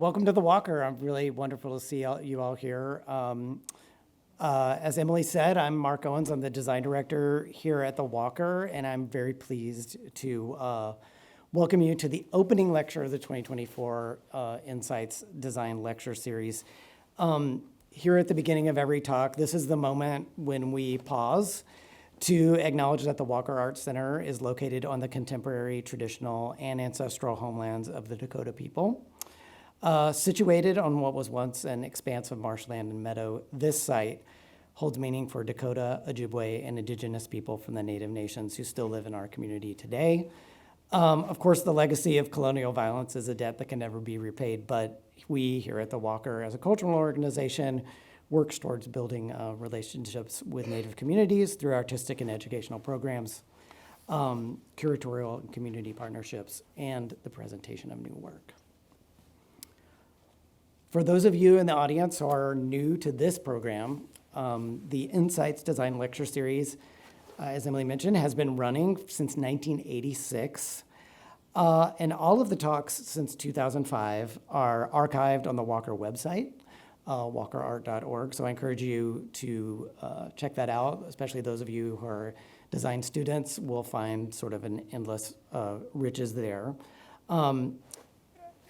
Welcome to the Walker. I'm really wonderful to see you all here. As Emily said, I'm Mark Owens. I'm the design director here at the Walker, and I'm very pleased to welcome you to the opening lecture of the 2024 Insights Design Lecture Series. Here at the beginning of every talk, this is the moment when we pause to acknowledge that the Walker Arts Center is located on the contemporary, traditional, and ancestral homelands of the Dakota people. Situated on what was once an expanse of marshland and meadow, this site holds meaning for Dakota, Ojibwe, and indigenous people from the Native nations who still live in our community today. Of course, the legacy of colonial violence is a debt that can never be repaid, but we here at the Walker, as a cultural organization, works towards building relationships with Native communities through artistic and educational programs, curatorial and community partnerships, and the presentation of new work. For those of you in the audience who are new to this program, the Insights Design Lecture Series, as Emily mentioned, has been running since 1986. And all of the talks since 2005 are archived on the Walker website, walkerart.org. So I encourage you to check that out, especially those of you who are design students will find sort of an endless riches there.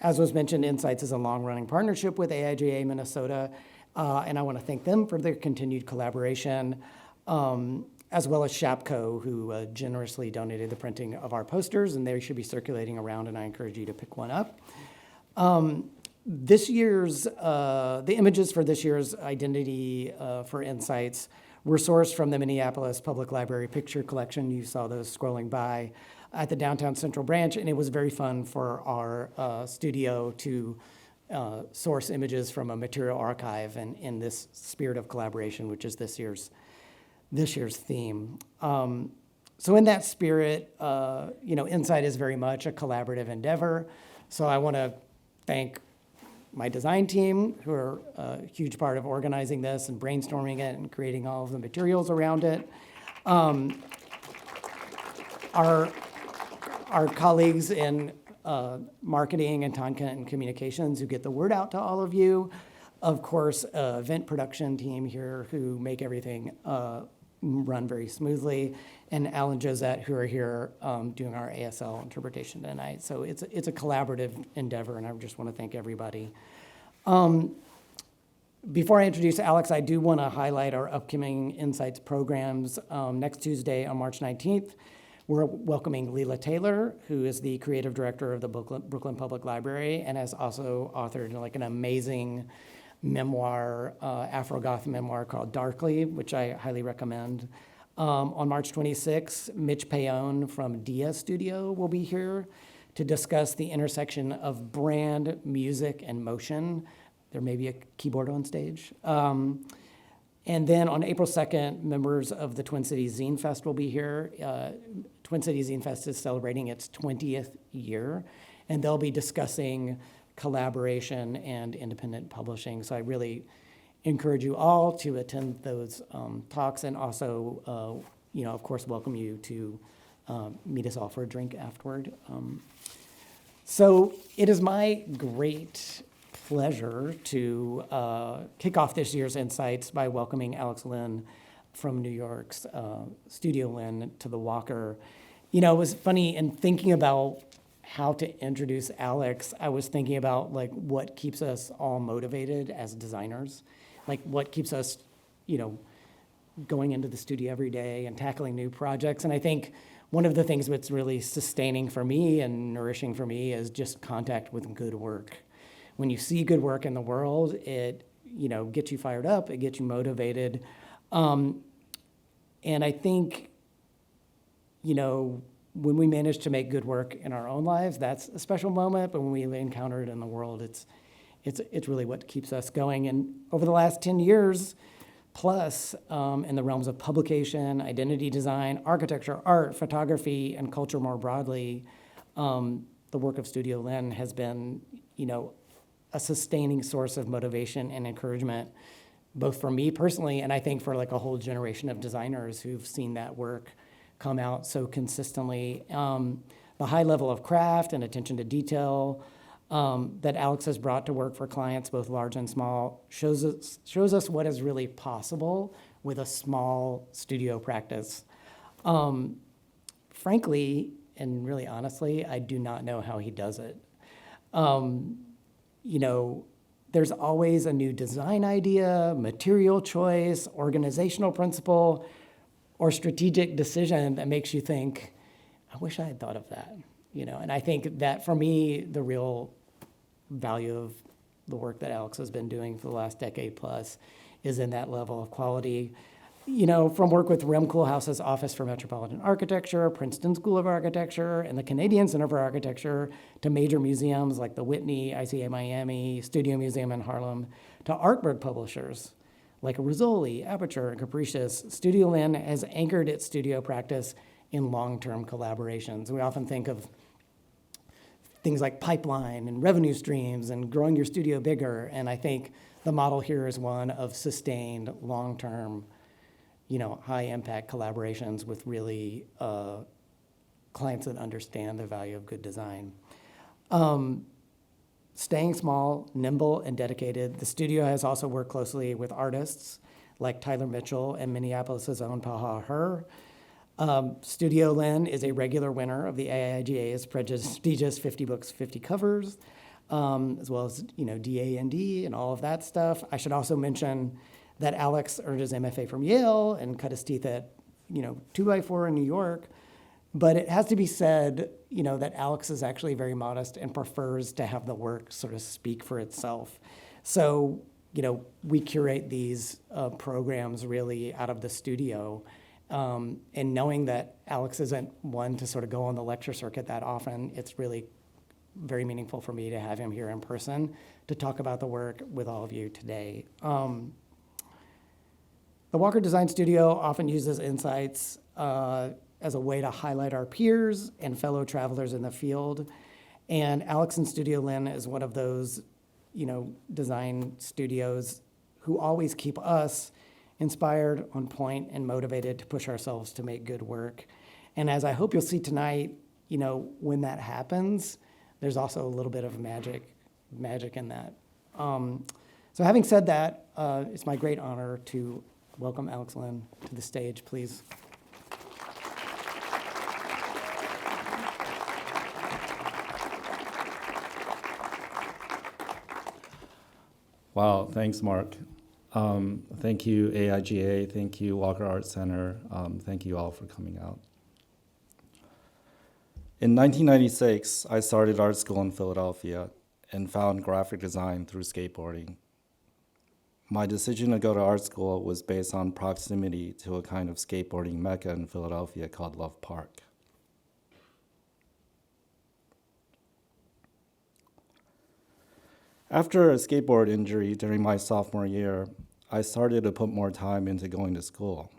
As was mentioned, Insights is a long-running partnership with AIGA Minnesota, and I want to thank them for their continued collaboration, as well as Shapco, who generously donated the printing of our posters, and they should be circulating around, and I encourage you to pick one up. This year's, the images for this year's Identity for Insights were sourced from the Minneapolis Public Library picture collection. You saw those scrolling by at the Downtown Central branch, and it was very fun for our studio to source images from a material archive and in this spirit of collaboration, which is this year's theme. So in that spirit, Insight is very much a collaborative endeavor. So I want to thank my design team, who are a huge part of organizing this and brainstorming it and creating all of the materials around it. Our colleagues in marketing and content and communications who get the word out to all of you. Of course, event production team here who make everything run very smoothly. And Al and Josette who are here doing our ASL interpretation tonight. So it's a collaborative endeavor, and I just want to thank everybody. Before I introduce Alex, I do want to highlight our upcoming Insights programs. Next Tuesday on March 19th, we're welcoming Leela Taylor, who is the creative director of the Brooklyn Public Library and has also authored like an amazing memoir, Afro-Goth memoir called Darkly, which I highly recommend. On March 26th, Mitch Payon from Dia Studio will be here to discuss the intersection of brand, music, and motion. There may be a keyboard on stage. And then on April 2nd, members of the Twin Cities Zine Fest will be here. Twin Cities Zine Fest is celebrating its 20th year, and they'll be discussing collaboration and independent publishing. So I really encourage you all to attend those talks, and also, of course, welcome you to meet us all for a drink afterward. So it is my great pleasure to kick off this year's Insights by welcoming Alex Lin from New York's Studio Lin to the Walker. It was funny in thinking about how to introduce Alex. I was thinking about like what keeps us all motivated as designers, like what keeps us, going into the studio every day and tackling new projects. And I think one of the things that's really sustaining for me and nourishing for me is just contact with good work. When you see good work in the world, it gets you fired up, it gets you motivated. And I think, when we manage to make good work in our own lives, that's a special moment, but when we encounter it in the world, it's really what keeps us going. And over the last 10 years plus, in the realms of publication, identity design, architecture, art, photography, and culture more broadly, the work of Studio Lin has been, a sustaining source of motivation and encouragement, both for me personally, and I think for like a whole generation of designers who've seen that work come out so consistently. The high level of craft and attention to detail, that Alex has brought to work for clients, both large and small, shows us what is really possible with a small studio practice. Frankly, and really honestly, I do not know how he does it. You know, there's always a new design idea, material choice, organizational principle, or strategic decision that makes you think, I wish I had thought of that. You know, and I think that for me, the real value of the work that Alex has been doing for the last decade plus is in that level of quality. You know, from work with Rem Koolhaas's Office for Metropolitan Architecture, Princeton School of Architecture, and the Canadian Center for Architecture, to major museums like the Whitney, ICA Miami, Studio Museum in Harlem, to artwork publishers like Rizzoli, Aperture, and Capricious, Studio Lin has anchored its studio practice in long-term collaborations. We often think of things like pipeline and revenue streams and growing your studio bigger, and I think the model here is one of sustained, long-term, high-impact collaborations with really clients that understand the value of good design. Staying small, nimble, and dedicated, the studio has also worked closely with artists like Tyler Mitchell and Minneapolis' own Paha Her. Studio Lin is a regular winner of the AIGA's prestigious 50 Books, 50 Covers, as well as DA&D and all of that stuff. I should also mention that Alex earned his MFA from Yale and cut his teeth at 2x4 in New York. But it has to be said, that Alex is actually very modest and prefers to have the work sort of speak for itself. So, we curate these programs really out of the studio. And knowing that Alex isn't one to sort of go on the lecture circuit that often, it's really very meaningful for me to have him here in person to talk about the work with all of you today. The Walker Design Studio often uses insights as a way to highlight our peers and fellow travelers in the field. And Alex and Studio Lin is one of those, design studios who always keep us inspired, on point, and motivated to push ourselves to make good work. And as I hope you'll see tonight, when that happens, there's also a little bit of magic in that. So having said that, it's my great honor to welcome Alex Lin to the stage, please. Wow, thanks, Mark. Thank you, AIGA. Thank you, Walker Art Center. Thank you all for coming out. In 1996, I started art school in Philadelphia and found graphic design through skateboarding. My decision to go to art school was based on proximity to a kind of skateboarding mecca in Philadelphia called Love Park. After a skateboard injury during my sophomore year, I started to put more time into going to school.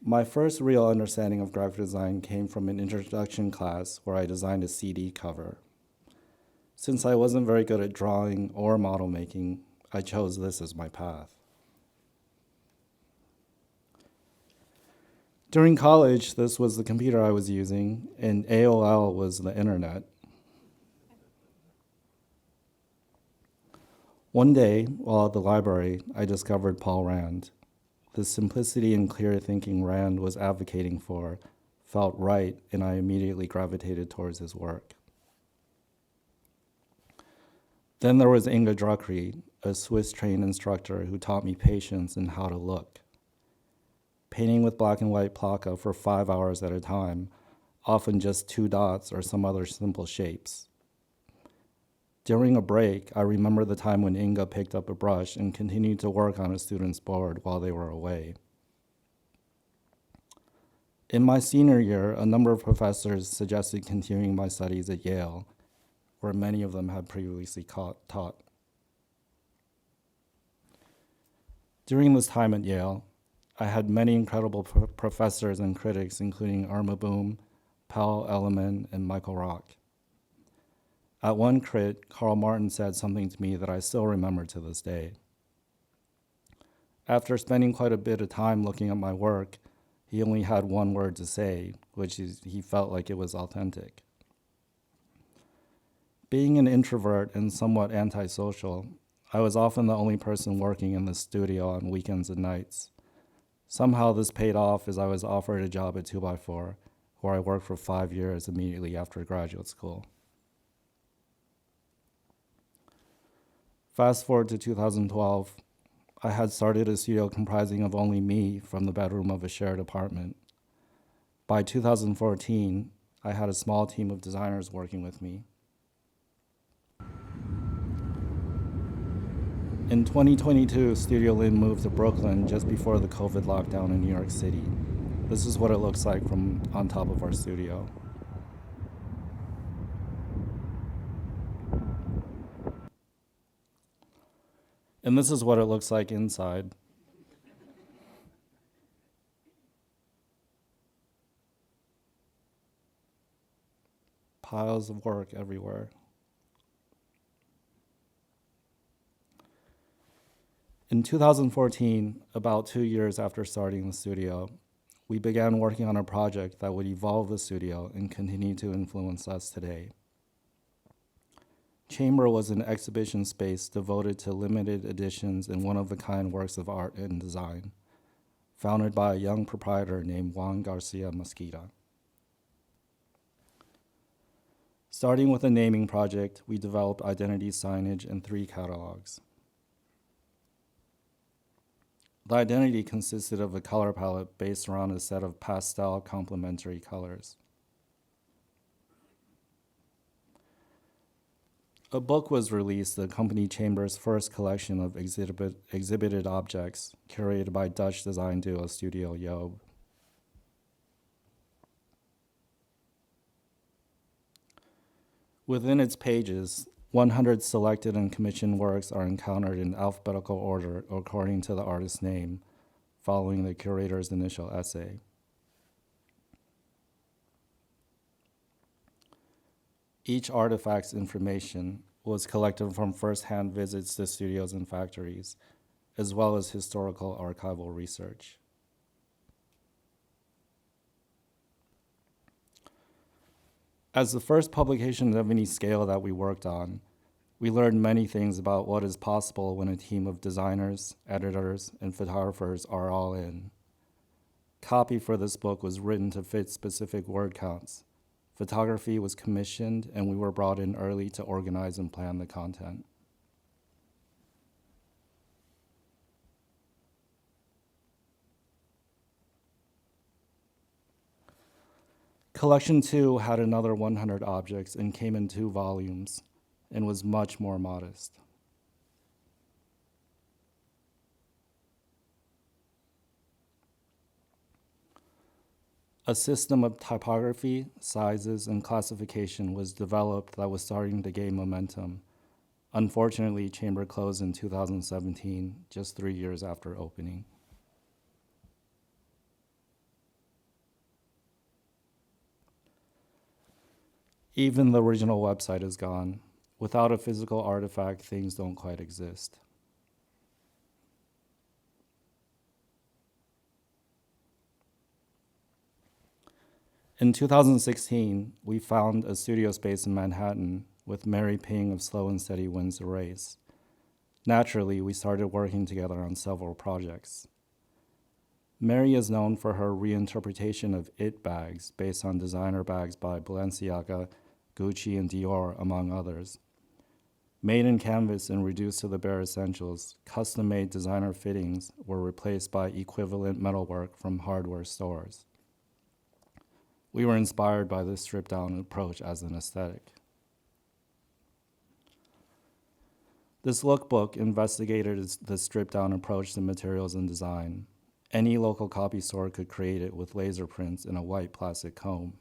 My first real understanding of graphic design came from an introduction class where I designed a CD cover. Since I wasn't very good at drawing or model making, I chose this as my path. During college, this was the computer I was using, and AOL was the internet. One day, while at the library, I discovered Paul Rand. The simplicity and clear thinking Rand was advocating for felt right, and I immediately gravitated towards his work. Then there was Inga Druckry, a Swiss-trained instructor who taught me patience and how to look. Painting with black and white plaka for 5 hours at a time, often just 2 dots or some other simple shapes. During a break, I remember the time when Inga picked up a brush and continued to work on a student's board while they were away. In my senior year, a number of professors suggested continuing my studies at Yale, where many of them had previously taught. During this time at Yale, I had many incredible professors and critics, including Irma Boom, Paul Elliman, and Michael Rock. At one crit, Carl Martin said something to me that I still remember to this day. After spending quite a bit of time looking at my work, he only had 1 word to say, which is he felt like it was authentic. Being an introvert and somewhat antisocial, I was often the only person working in the studio on weekends and nights. Somehow this paid off as I was offered a job at 2x4, where I worked for 5 years immediately after graduate school. Fast forward to 2012, I had started a studio comprising of only me from the bedroom of a shared apartment. By 2014, I had a small team of designers working with me. In 2022, Studio Lin moved to Brooklyn just before the COVID lockdown in New York City. This is what it looks like from on top of our studio. And this is what it looks like inside. Piles of work everywhere. In 2014, about 2 years after starting the studio, we began working on a project that would evolve the studio and continue to influence us today. Chamber was an exhibition space devoted to limited editions and one-of-a-kind works of art and design, founded by a young proprietor named Juan Garcia Mesquita. Starting with a naming project, we developed identity signage and 3 catalogs. The identity consisted of a color palette based around a set of pastel complementary colors. A book was released to accompany Chamber's first collection of exhibited objects, curated by Dutch design duo Studio Job. Within its pages, 100 selected and commissioned works are encountered in alphabetical order according to the artist's name, following the curator's initial essay. Each artifact's information was collected from first-hand visits to studios and factories, as well as historical archival research. As the first publication of any scale that we worked on, we learned many things about what is possible when a team of designers, editors, and photographers are all in. Copy for this book was written to fit specific word counts. Photography was commissioned, and we were brought in early to organize and plan the content. Collection 2 had another 100 objects and came in 2 volumes and was much more modest. A system of typography, sizes, and classification was developed that was starting to gain momentum. Unfortunately, Chamber closed in 2017, just 3 years after opening. Even the original website is gone. Without a physical artifact, things don't quite exist. In 2016, we found a studio space in Manhattan with Mary Ping of Slow and Steady Wins the Race. Naturally, we started working together on several projects. Mary is known for her reinterpretation of IT bags based on designer bags by Balenciaga, Gucci, and Dior, among others. Made in canvas and reduced to the bare essentials, custom-made designer fittings were replaced by equivalent metalwork from hardware stores. We were inspired by this stripped-down approach as an aesthetic. This lookbook investigated the stripped-down approach to materials and design. Any local copy store could create it with laser prints in a white plastic comb.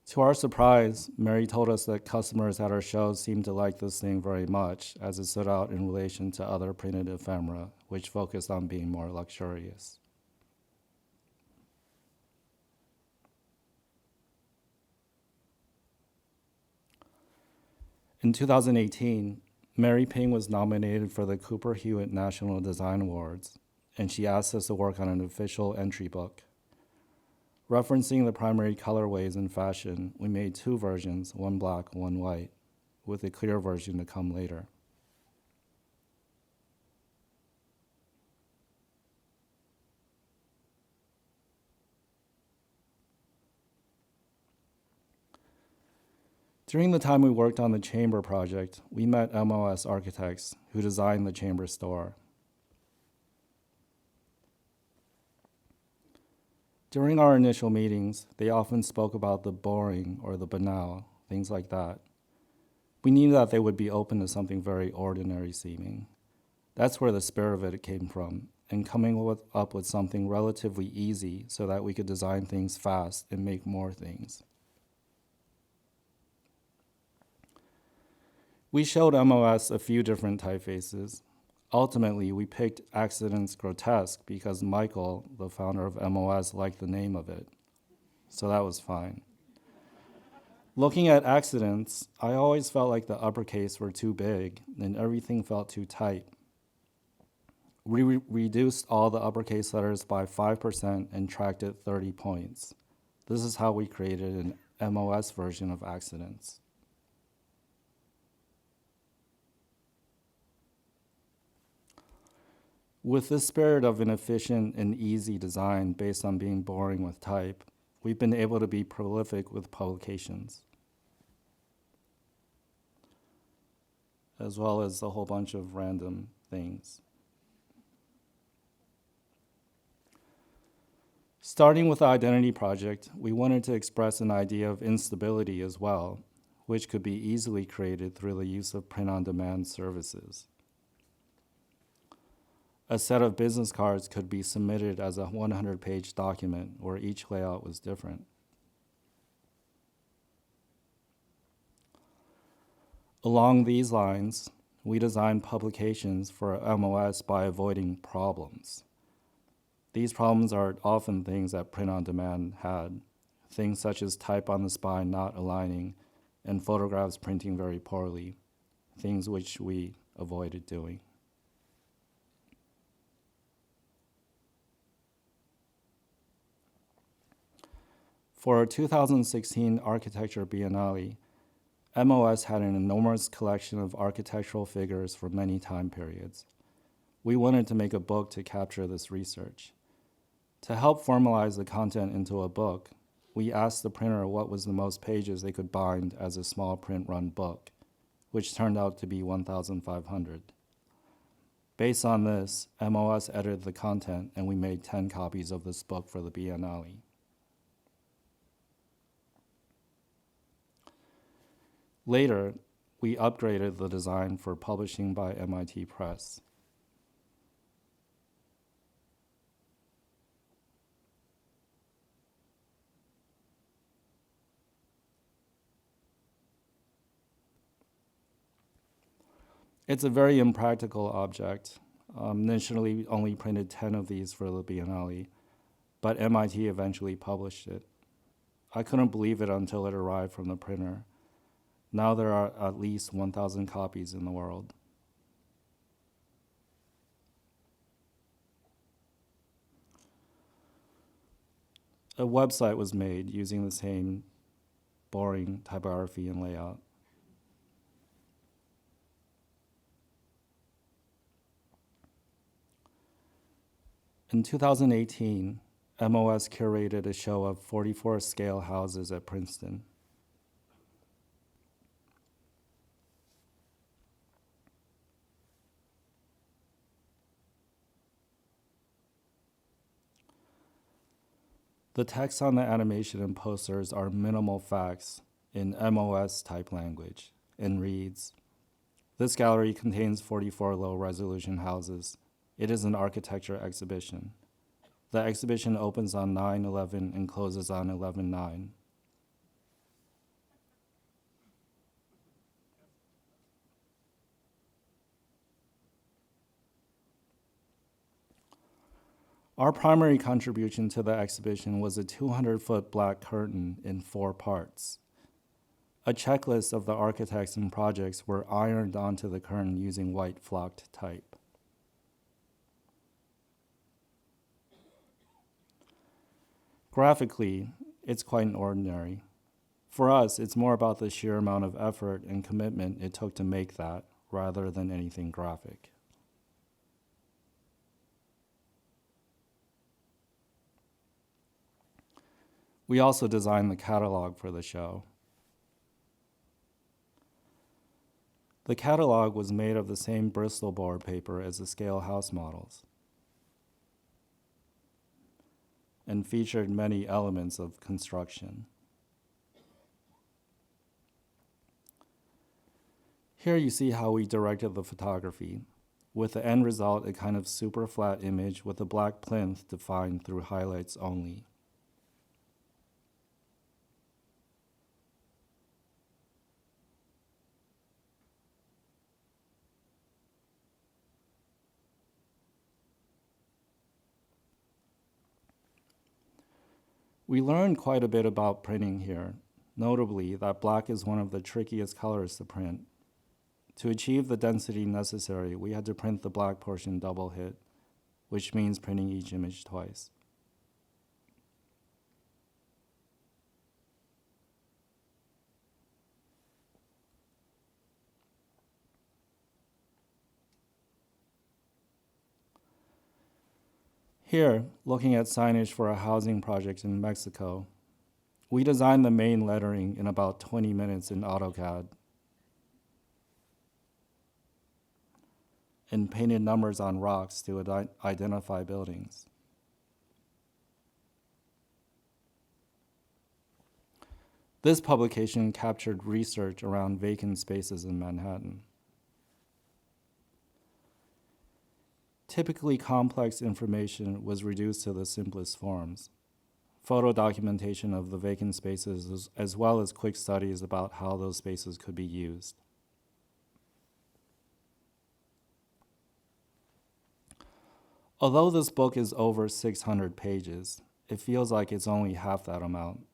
To our surprise, Mary told us that customers at our shows seemed to like this thing very much, as it stood out in relation to other printed ephemera, which focused on being more luxurious. In 2018, Mary Ping was nominated for the Cooper Hewitt National Design Awards, and she asked us to work on an official entry book. Referencing the primary colorways in fashion, we made two versions, one black, one white, with a clear version to come later. During the time we worked on the chamber project, we met MOS architects who designed the chamber store. During our initial meetings, they often spoke about the boring or the banal, things like that. We knew that they would be open to something very ordinary seeming. That's where the spirit of it came from, and coming up with something relatively easy so that we could design things fast and make more things. We showed MOS a few different typefaces. Ultimately, we picked Accidents Grotesque because Michael, the founder of MOS, liked the name of it. So that was fine. Looking at Accidents, I always felt like the uppercase were too big and everything felt too tight. We reduced all the uppercase letters by 5% and tracked it 30 points. This is how we created an MOS version of Accidents. With the spirit of an efficient and easy design based on being boring with type, we've been able to be prolific with publications, as well as a whole bunch of random things. Starting with the identity project, we wanted to express an idea of instability as well, which could be easily created through the use of print-on-demand services. A set of business cards could be submitted as a 100-page document where each layout was different. Along these lines, we designed publications for MOS by avoiding problems. These problems are often things that print-on-demand had, things such as type on the spine not aligning and photographs printing very poorly, things which we avoided doing. For our 2016 Architecture Biennale, MOS had an enormous collection of architectural figures for many time periods. We wanted to make a book to capture this research. To help formalize the content into a book, we asked the printer what was the most pages they could bind as a small print-run book, which turned out to be 1,500. Based on this, MOS edited the content and we made 10 copies of this book for the Biennale. Later, we upgraded the design for publishing by MIT Press. It's a very impractical object. Initially, we only printed 10 of these for the Biennale, but MIT eventually published it. I couldn't believe it until it arrived from the printer. Now there are at least 1,000 copies in the world. A website was made using the same boring typography and layout. In 2018, MOS curated a show of 44 scale houses at Princeton. The text on the animation and posters are minimal facts in MOS type language and reads, "This gallery contains 44 low-resolution houses. It is an architecture exhibition. The exhibition opens on 9/11 and closes on 11/9. Our primary contribution to the exhibition was a 200-foot black curtain in 4 parts. A checklist of the architects and projects were ironed onto the curtain using white flocked type. Graphically, it's quite ordinary. For us, it's more about the sheer amount of effort and commitment it took to make that, rather than anything graphic. We also designed the catalog for the show. The catalog was made of the same Bristol board paper as the scale house models and featured many elements of construction. Here you see how we directed the photography, with the end result a kind of super flat image with a black plinth defined through highlights only. We learned quite a bit about printing here, notably that black is one of the trickiest colors to print. To achieve the density necessary, we had to print the black portion double hit, which means printing each image twice. Here, looking at signage for a housing project in Mexico, we designed the main lettering in about 20 minutes in AutoCAD and painted numbers on rocks to identify buildings. This publication captured research around vacant spaces in Manhattan. Typically complex information was reduced to the simplest forms. Photo documentation of the vacant spaces as well as quick studies about how those spaces could be used. Although this book is over 600 pages, it feels like it's only half that amount.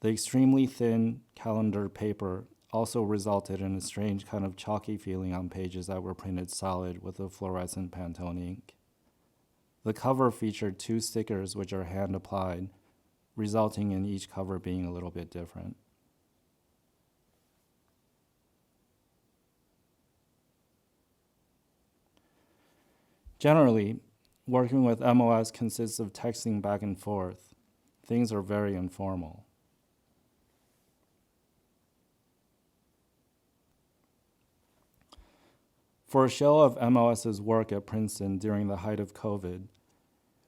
The extremely thin calendar paper also resulted in a strange kind of chalky feeling on pages that were printed solid with a fluorescent Pantone ink. The cover featured 2 stickers which are hand-applied, resulting in each cover being a little bit different. Generally, working with MOS consists of texting back and forth. Things are very informal. For a show of MOS's work at Princeton during the height of COVID,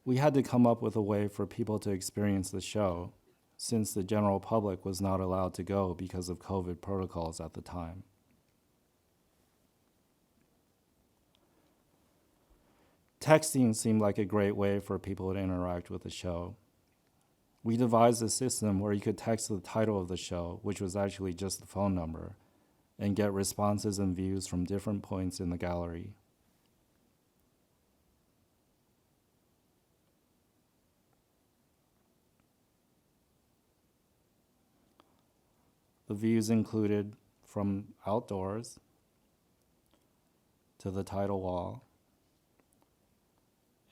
we had to come up with a way for people to experience the show, since the general public was not allowed to go because of COVID protocols at the time. Texting seemed like a great way for people to interact with the show. We devised a system where you could text the title of the show, which was actually just the phone number, and get responses and views from different points in the gallery. The views included from outdoors to the title wall,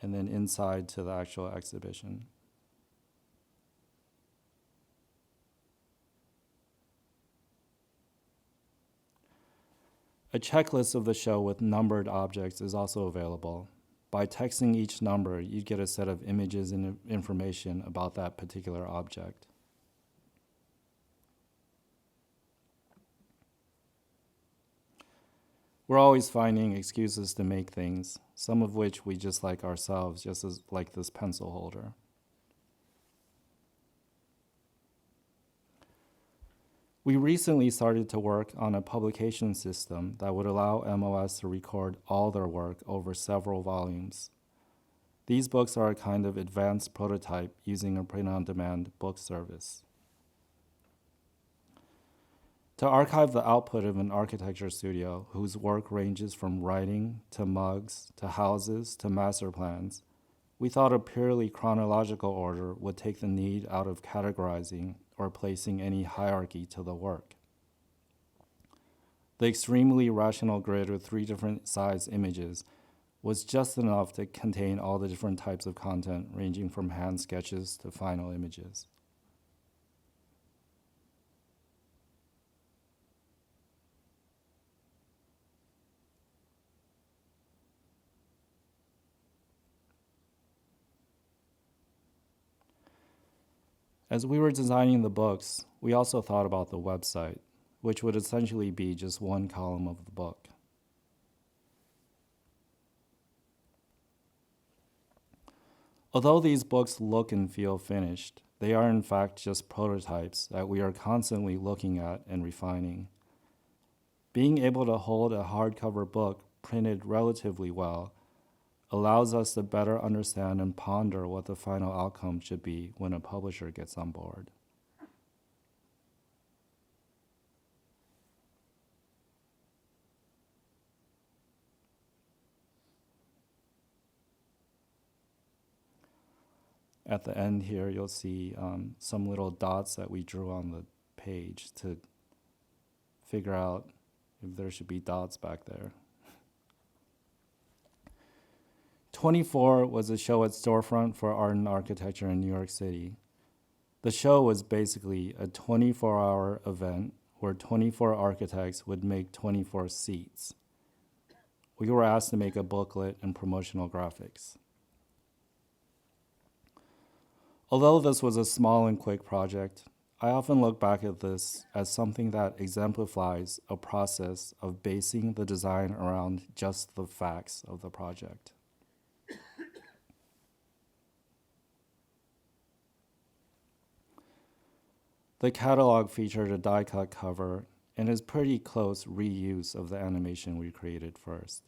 and then inside to the actual exhibition. A checklist of the show with numbered objects is also available. By texting each number, you'd get a set of images and information about that particular object. We're always finding excuses to make things, some of which we just like ourselves, just as like this pencil holder. We recently started to work on a publication system that would allow MOS to record all their work over several volumes. These books are a kind of advanced prototype using a print-on-demand book service. To archive the output of an architecture studio whose work ranges from writing to mugs to houses to master plans, we thought a purely chronological order would take the need out of categorizing or placing any hierarchy to the work. The extremely rational grid with 3 different size images was just enough to contain all the different types of content, ranging from hand sketches to final images. As we were designing the books, we also thought about the website, which would essentially be just one column of the book. Although these books look and feel finished, they are in fact just prototypes that we are constantly looking at and refining. Being able to hold a hardcover book printed relatively well allows us to better understand and ponder what the final outcome should be when a publisher gets on board. At the end here, you'll see some little dots that we drew on the page to figure out if there should be dots back there. 24 was a show at Storefront for Art and Architecture in New York City. The show was basically a 24-hour event where 24 architects would make 24 seats. We were asked to make a booklet and promotional graphics. Although this was a small and quick project, I often look back at this as something that exemplifies a process of basing the design around just the facts of the project. The catalog featured a die-cut cover and is pretty close reuse of the animation we created first.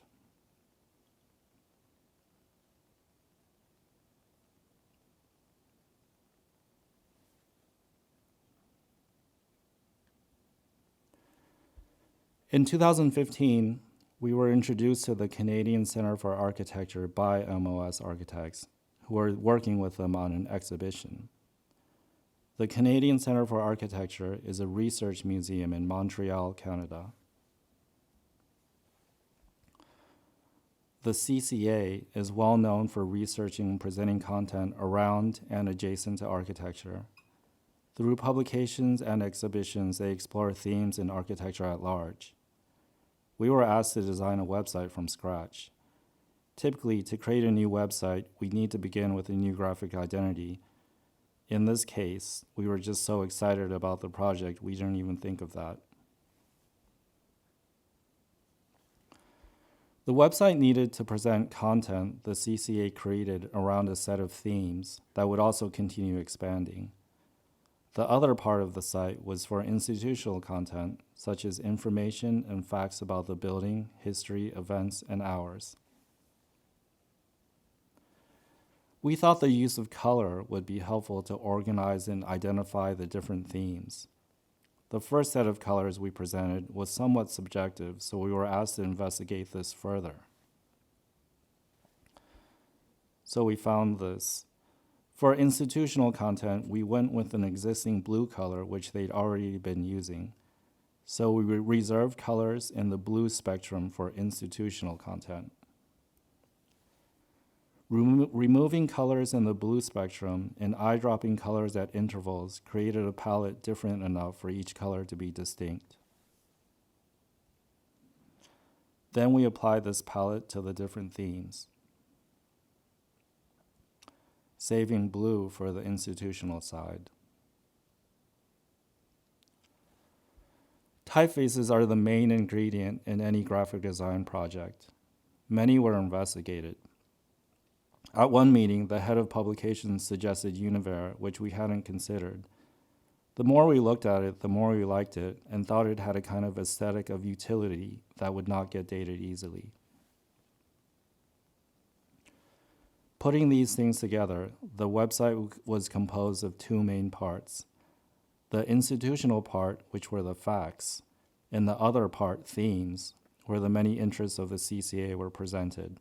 In 2015, we were introduced to the Canadian Centre for Architecture by MOS architects who were working with them on an exhibition. The Canadian Centre for Architecture is a research museum in Montreal, Canada. The CCA is well known for researching and presenting content around and adjacent to architecture. Through publications and exhibitions, they explore themes in architecture at large. We were asked to design a website from scratch. Typically, to create a new website, we need to begin with a new graphic identity. In this case, we were just so excited about the project, we didn't even think of that. The website needed to present content the CCA created around a set of themes that would also continue expanding. The other part of the site was for institutional content, such as information and facts about the building, history, events, and hours. We thought the use of color would be helpful to organize and identify the different themes. The first set of colors we presented was somewhat subjective, so we were asked to investigate this further. So we found this. For institutional content, we went with an existing blue color, which they'd already been using. So we reserved colors in the blue spectrum for institutional content. Removing colors in the blue spectrum and eye-dropping colors at intervals created a palette different enough for each color to be distinct. Then we applied this palette to the different themes, saving blue for the institutional side. Typefaces are the main ingredient in any graphic design project. Many were investigated. At one meeting, the head of publications suggested Univer, which we hadn't considered. The more we looked at it, the more we liked it and thought it had a kind of aesthetic of utility that would not get dated easily. Putting these things together, the website was composed of 2 main parts. The institutional part, which were the facts, and the other part, themes, where the many interests of the CCA were presented.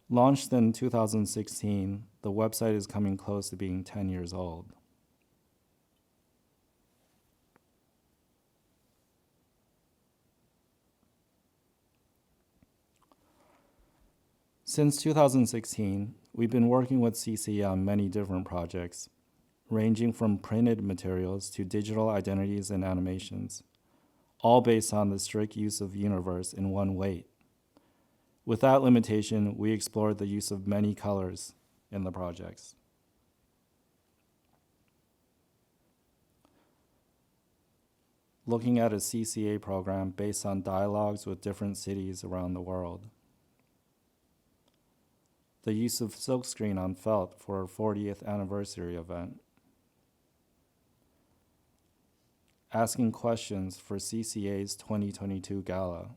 Launched in 2016, the website is coming close to being 10 years old. Since 2016, we've been working with CCA on many different projects, ranging from printed materials to digital identities and animations, all based on the strict use of universe in one weight. With that limitation, we explored the use of many colors in the projects. Looking at a CCA program based on dialogues with different cities around the world. The use of silkscreen on felt for our 40th anniversary event. Asking questions for CCA's 2022 gala.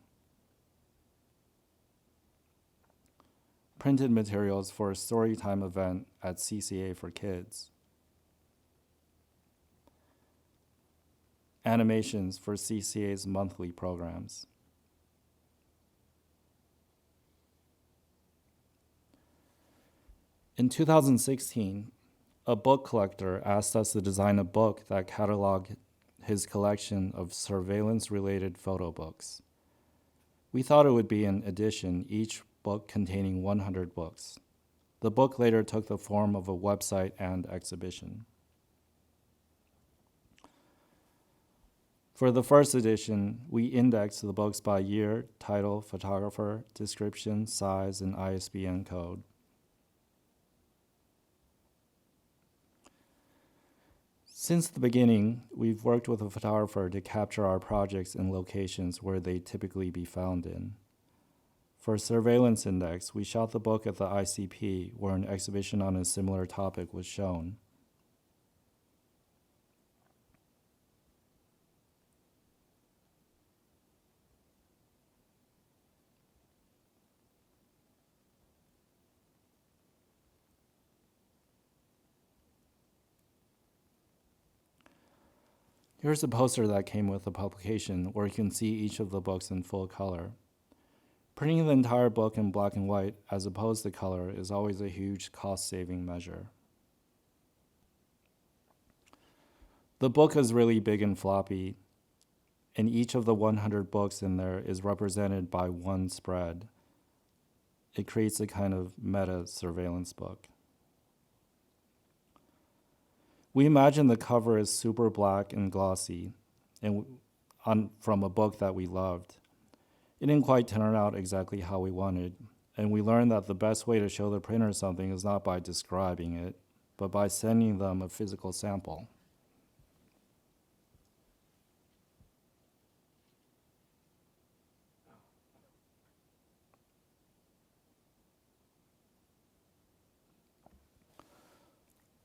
Printed materials for a storytime event at CCA for Kids. Animations for CCA's monthly programs. In 2016, a book collector asked us to design a book that cataloged his collection of surveillance-related photo books. We thought it would be an edition, each book containing 100 books. The book later took the form of a website and exhibition. For the first edition, we indexed the books by year, title, photographer, description, size, and ISBN code. Since the beginning, we've worked with a photographer to capture our projects in locations where they typically be found in. For Surveillance Index, we shot the book at the ICP, where an exhibition on a similar topic was shown. Here's a poster that came with the publication where you can see each of the books in full color. Printing the entire book in black and white as opposed to color is always a huge cost-saving measure. The book is really big and floppy, and each of the 100 books in there is represented by one spread. It creates a kind of meta surveillance book. We imagine the cover is super black and glossy and from a book that we loved. It didn't quite turn out exactly how we wanted, and we learned that the best way to show the printer something is not by describing it, but by sending them a physical sample.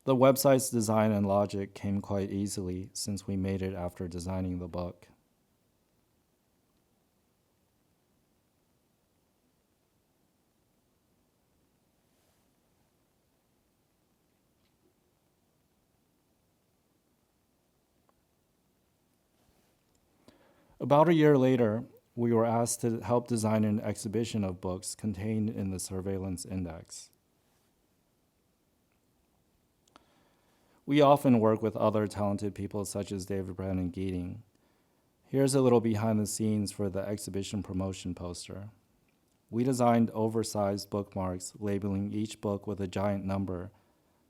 The website's design and logic came quite easily since we made it after designing the book. About a year later, we were asked to help design an exhibition of books contained in the Surveillance Index. We often work with other talented people such as David Brandon Geating. Here's a little behind the scenes for the exhibition promotion poster. We designed oversized bookmarks labeling each book with a giant number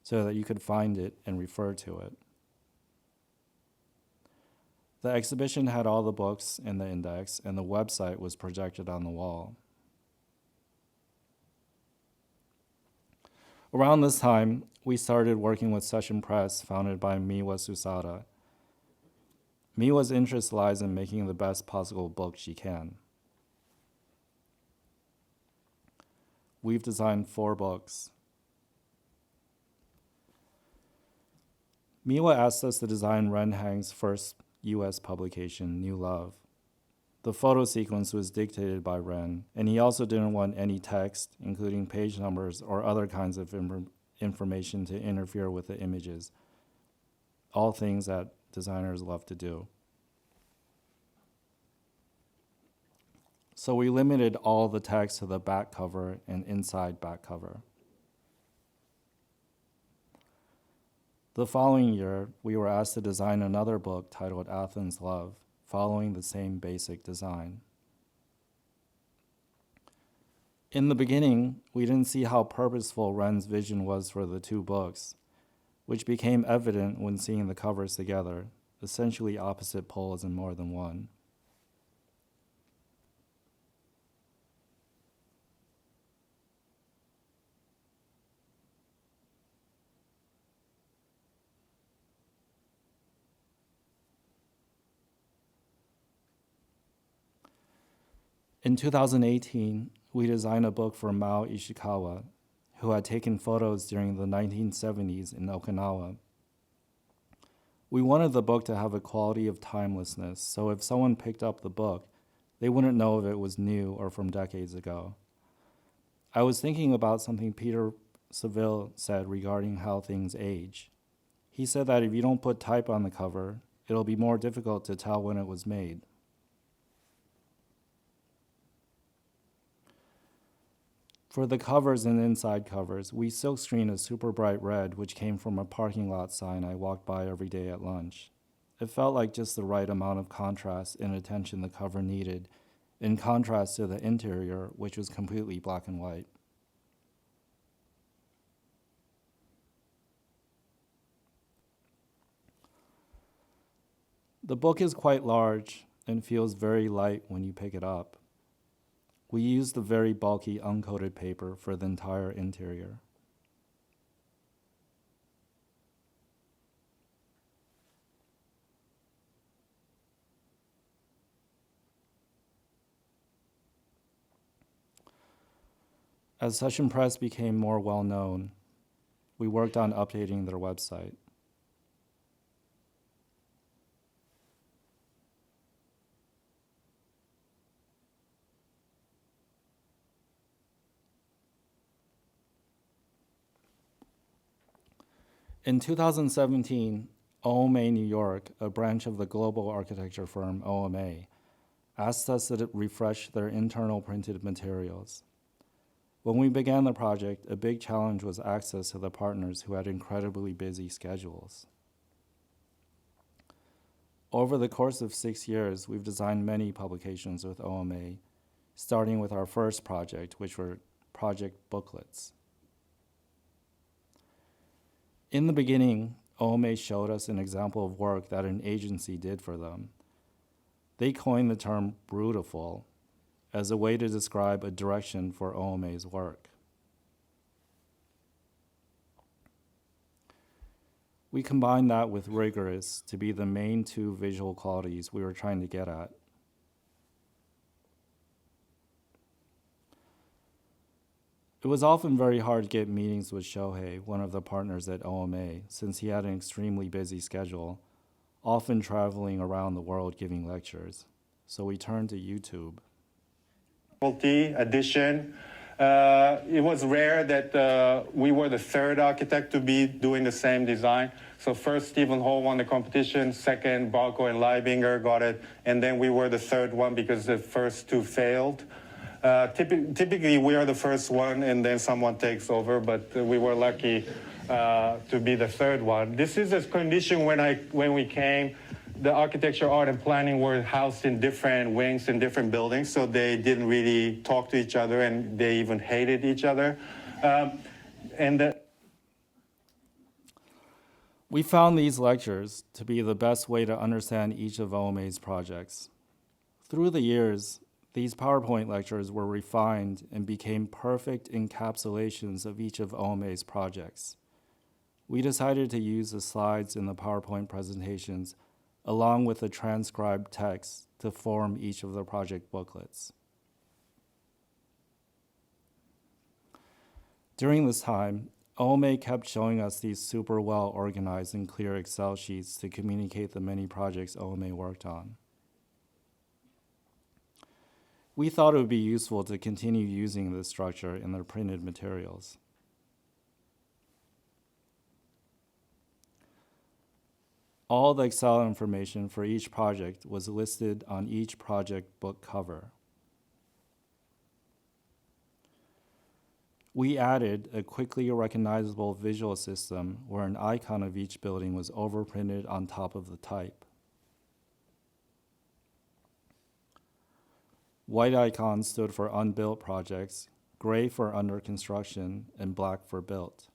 so that you could find it and refer to it. The exhibition had all the books in the index, and the website was projected on the wall. Around this time, we started working with Session Press, founded by Miwa Susada. Miwa's interest lies in making the best possible book she can. We've designed 4 books. Miwa asked us to design Ren Hang's first U.S. publication, New Love. The photo sequence was dictated by Ren, and he also didn't want any text, including page numbers or other kinds of information to interfere with the images, all things that designers love to do. So we limited all the text to the back cover and inside back cover. The following year, we were asked to design another book titled Athens Love, following the same basic design. In the beginning, we didn't see how purposeful Ren's vision was for the two books, which became evident when seeing the covers together, essentially opposite poles in more than one. In 2018, we designed a book for Mao Ishikawa, who had taken photos during the 1970s in Okinawa. We wanted the book to have a quality of timelessness, so if someone picked up the book, they wouldn't know if it was new or from decades ago. I was thinking about something Peter Saville said regarding how things age. He said that if you don't put type on the cover, it'll be more difficult to tell when it was made. For the covers and inside covers, we silkscreened a super bright red, which came from a parking lot sign I walked by every day at lunch. It felt like just the right amount of contrast and attention the cover needed, in contrast to the interior, which was completely black and white. The book is quite large and feels very light when you pick it up. We used the very bulky uncoated paper for the entire interior. As Session Press became more well-known, we worked on updating their website. In 2017, OMA New York, a branch of the global architecture firm OMA, asked us to refresh their internal printed materials. When we began the project, a big challenge was access to the partners who had incredibly busy schedules. Over the course of 6 years, we've designed many publications with OMA, starting with our first project, which were project booklets. In the beginning, OMA showed us an example of work that an agency did for them. They coined the term "brutiful" as a way to describe a direction for OMA's work. We combined that with rigorous to be the main two visual qualities we were trying to get at. It was often very hard to get meetings with Shohei, one of the partners at OMA, since he had an extremely busy schedule, often traveling around the world giving lectures. So we turned to YouTube. Edition. It was rare that we were the third architect to be doing the same design. So first Stephen Hall won the competition, second Barco and Leibinger got it, and then we were the third one because the first two failed. Typically, we are the first one, and then someone takes over, but we were lucky to be the third one. This is a condition when we came. The architecture, art, and planning were housed in different wings in different buildings, so they didn't really talk to each other, and they even hated each other. We found these lectures to be the best way to understand each of OMA's projects. Through the years, these PowerPoint lectures were refined and became perfect encapsulations of each of OMA's projects. We decided to use the slides in the PowerPoint presentations along with the transcribed text to form each of the project booklets. During this time, OMA kept showing us these super well organized and clear Excel sheets to communicate the many projects OMA worked on. We thought it would be useful to continue using this structure in their printed materials. All the Excel information for each project was listed on each project book cover. We added a quickly recognizable visual system where an icon of each building was overprinted on top of the type. White icons stood for unbuilt projects, gray for under construction, and black for built.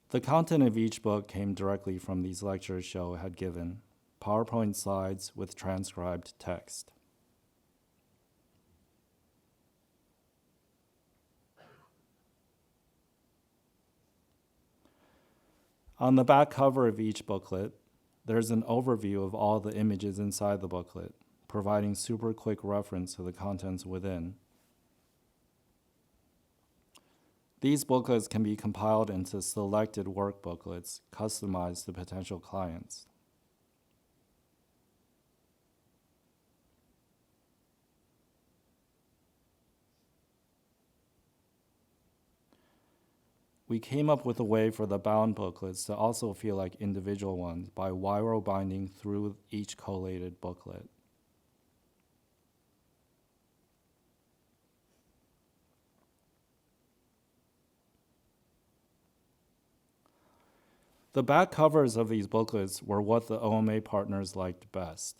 The content of each book came directly from these lectures Show had given, PowerPoint slides with transcribed text. On the back cover of each booklet, there's an overview of all the images inside the booklet, providing super quick reference to the contents within. These booklets can be compiled into selected work booklets, customized to potential clients. We came up with a way for the bound booklets to also feel like individual ones by wire binding through each collated booklet. The back covers of these booklets were what the OMA partners liked best.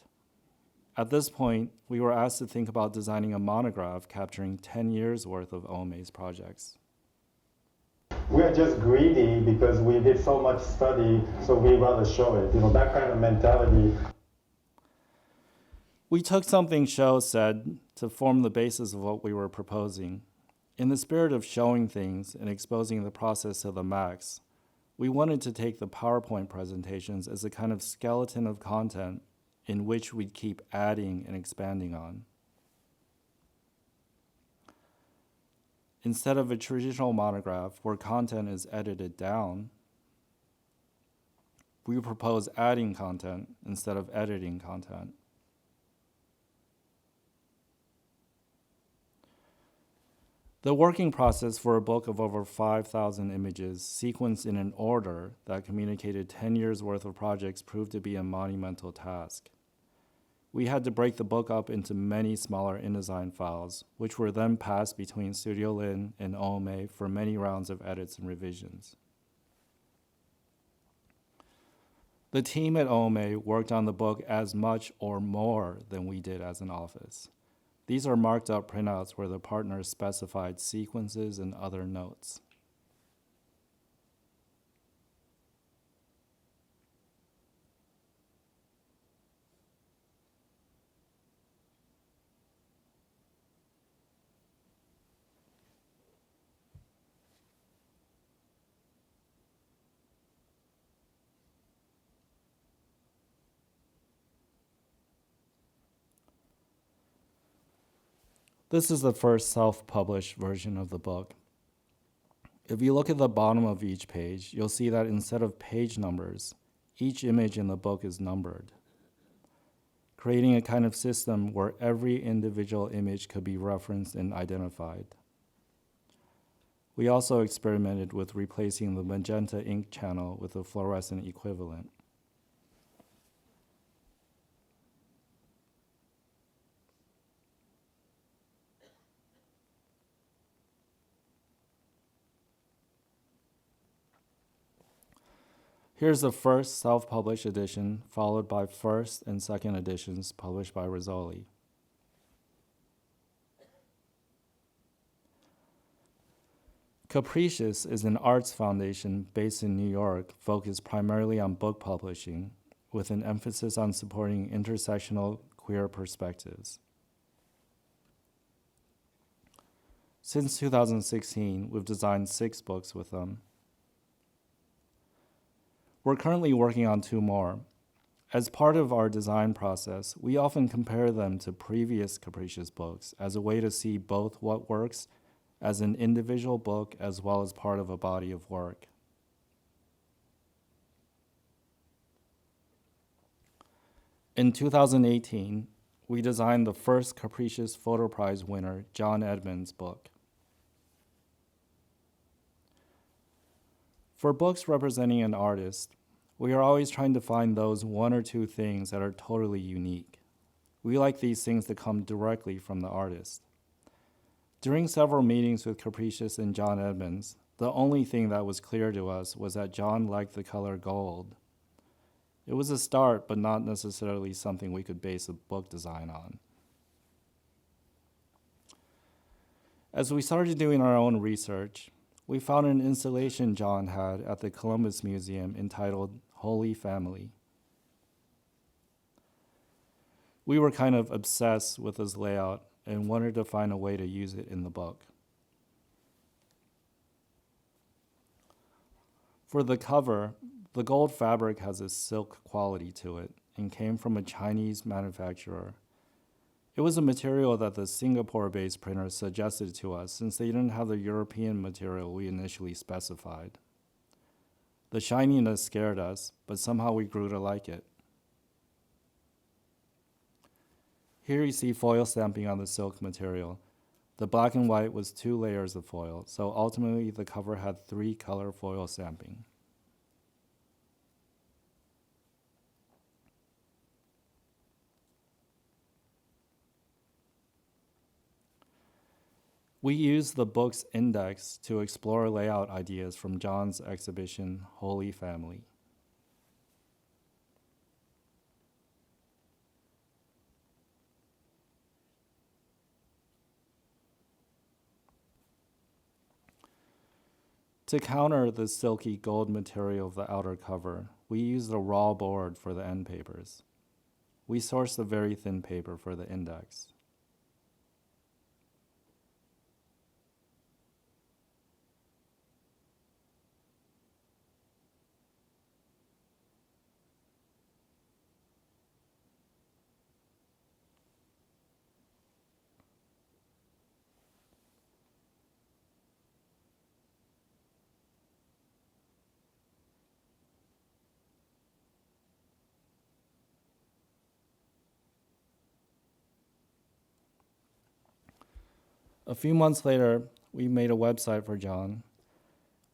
At this point, we were asked to think about designing a monograph capturing 10 years worth of OMA's projects. We are just greedy because we did so much study, so we rather show it. That kind of mentality. We took something Show said to form the basis of what we were proposing. In the spirit of showing things and exposing the process to the max, we wanted to take the PowerPoint presentations as a kind of skeleton of content in which we'd keep adding and expanding on. Instead of a traditional monograph where content is edited down, we propose adding content instead of editing content. The working process for a book of over 5,000 images sequenced in an order that communicated 10 years worth of projects proved to be a monumental task. We had to break the book up into many smaller InDesign files, which were then passed between Studio Lin and OMA for many rounds of edits and revisions. The team at OMA worked on the book as much or more than we did as an office. These are marked up printouts where the partners specified sequences and other notes. This is the first self-published version of the book. If you look at the bottom of each page, you'll see that instead of page numbers, each image in the book is numbered, creating a kind of system where every individual image could be referenced and identified. We also experimented with replacing the magenta ink channel with a fluorescent equivalent. Here's the first self-published edition, followed by first and second editions published by Rizzoli. Capricious is an arts foundation based in New York focused primarily on book publishing, with an emphasis on supporting intersectional queer perspectives. Since 2016, we've designed 6 books with them. We're currently working on 2 more. As part of our design process, we often compare them to previous Capricious books as a way to see both what works as an individual book as well as part of a body of work. In 2018, we designed the first Capricious Photo Prize winner, John Edmonds' book. For books representing an artist, we are always trying to find those 1 or 2 things that are totally unique. We like these things to come directly from the artist. During several meetings with Capricious and John Edmonds, the only thing that was clear to us was that John liked the color gold. It was a start, but not necessarily something we could base a book design on. As we started doing our own research, we found an installation John had at the Columbus Museum entitled Holy Family. We were kind of obsessed with this layout and wanted to find a way to use it in the book. For the cover, the gold fabric has a silk quality to it and came from a Chinese manufacturer. It was a material that the Singapore-based printer suggested to us since they didn't have the European material we initially specified. The shininess scared us, but somehow we grew to like it. Here you see foil stamping on the silk material. The black and white was 2 layers of foil, so ultimately the cover had 3 color foil stamping. We used the book's index to explore layout ideas from John's exhibition, Holy Family. To counter the silky gold material of the outer cover, we used a raw board for the end papers. We sourced a very thin paper for the index. A few months later, we made a website for John.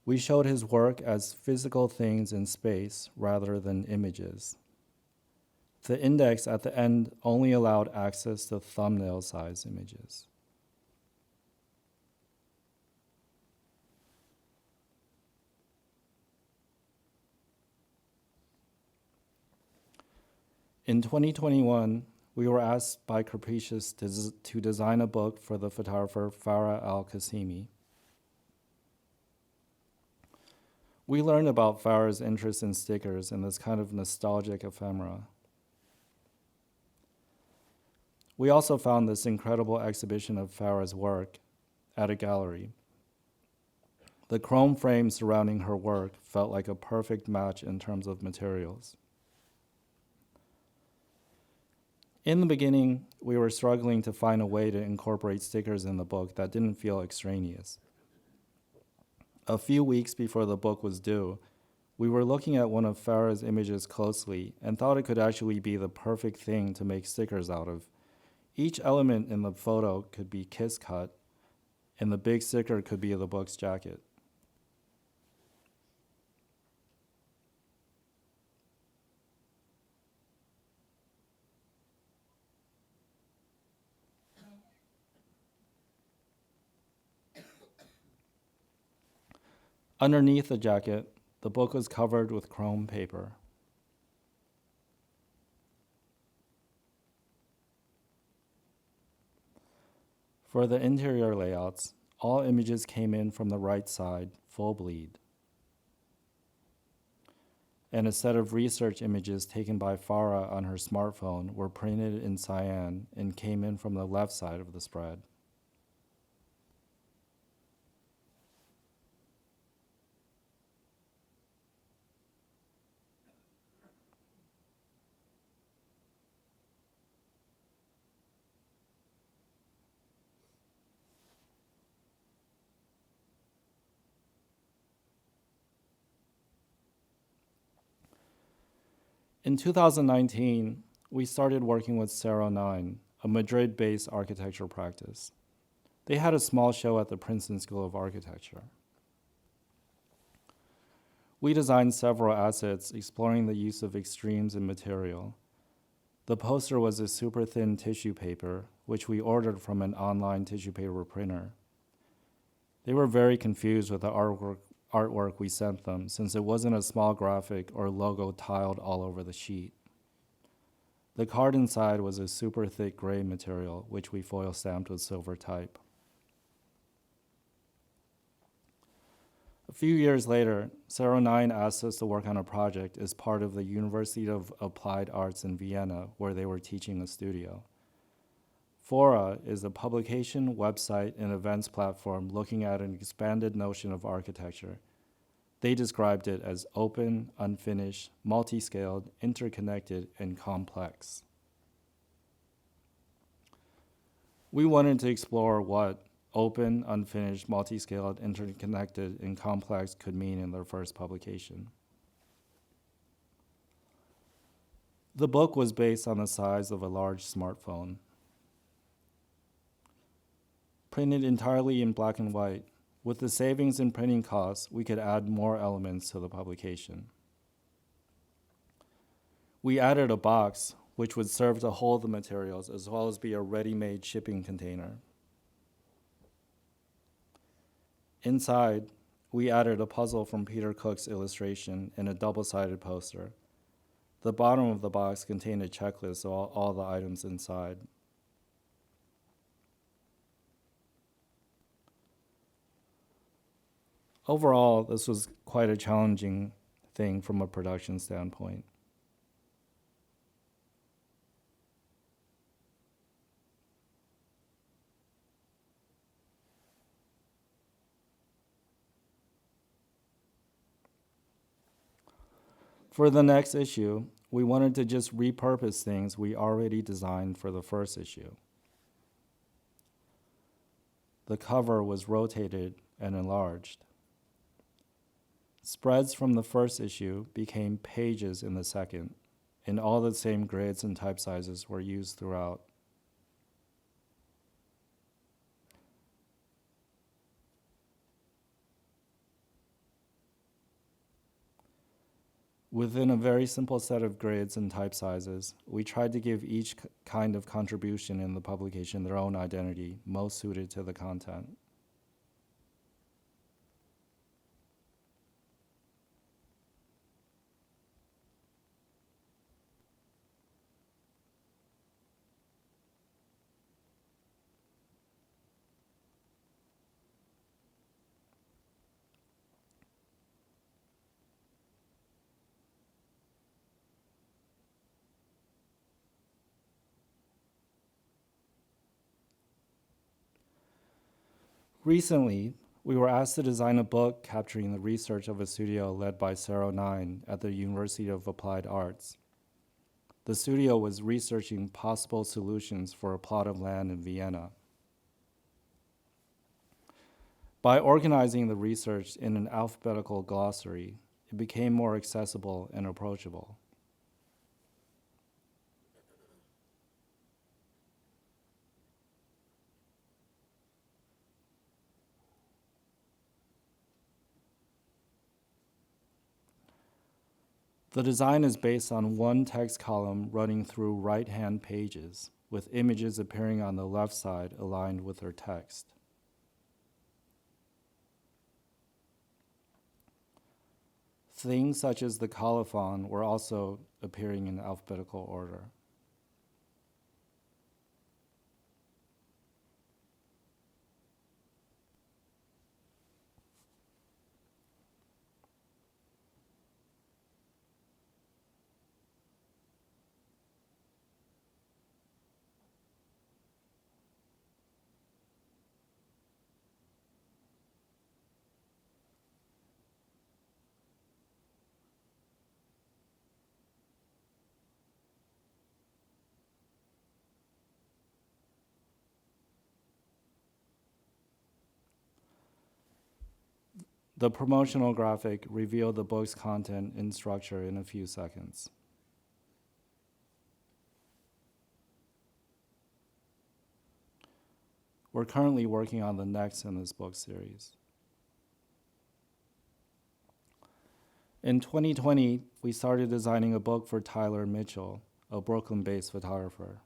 We showed his work as physical things in space rather than images. The index at the end only allowed access to thumbnail-size images. In 2021, we were asked by Capricious to design a book for the photographer Farah Al-Qasimi. We learned about Farah's interest in stickers and this kind of nostalgic ephemera. We also found this incredible exhibition of Farah's work at a gallery. The chrome frame surrounding her work felt like a perfect match in terms of materials. In the beginning, we were struggling to find a way to incorporate stickers in the book that didn't feel extraneous. A few weeks before the book was due, we were looking at one of Farah's images closely and thought it could actually be the perfect thing to make stickers out of. Each element in the photo could be kiss cut, and the big sticker could be the book's jacket. Underneath the jacket, the book was covered with chrome paper. For the interior layouts, all images came in from the right side, full bleed. And a set of research images taken by Farah on her smartphone were printed in cyan and came in from the left side of the spread. In 2019, we started working with 09, a Madrid-based architecture practice. They had a small show at the Princeton School of Architecture. We designed several assets exploring the use of extremes in material. The poster was a super thin tissue paper, which we ordered from an online tissue paper printer. They were very confused with the artwork we sent them, since it wasn't a small graphic or logo tiled all over the sheet. The card inside was a super thick gray material, which we foil stamped with silver type. A few years later, 09 asked us to work on a project as part of the University of Applied Arts in Vienna, where they were teaching a studio. Fora is a publication, website, and events platform looking at an expanded notion of architecture. They described it as open, unfinished, multi-scaled, interconnected, and complex. We wanted to explore what open, unfinished, multi-scaled, interconnected, and complex could mean in their first publication. The book was based on the size of a large smartphone. Printed entirely in black and white, with the savings in printing costs, we could add more elements to the publication. We added a box, which would serve to hold the materials, as well as be a ready-made shipping container. Inside, we added a puzzle from Peter Cook's illustration and a double-sided poster. The bottom of the box contained a checklist of all the items inside. Overall, this was quite a challenging thing from a production standpoint. For the next issue, we wanted to just repurpose things we already designed for the first issue. The cover was rotated and enlarged. Spreads from the first issue became pages in the second, and all the same grids and type sizes were used throughout. Within a very simple set of grids and type sizes, we tried to give each kind of contribution in the publication their own identity, most suited to the content. Recently, we were asked to design a book capturing the research of a studio led by 09 at the University of Applied Arts. The studio was researching possible solutions for a plot of land in Vienna. By organizing the research in an alphabetical glossary, it became more accessible and approachable. The design is based on one text column running through right-hand pages, with images appearing on the left side aligned with their text. Things such as the colophon were also appearing in alphabetical order. The promotional graphic revealed the book's content and structure in a few seconds. We're currently working on the next in this book series. In 2020, we started designing a book for Tyler Mitchell, a Brooklyn-based photographer.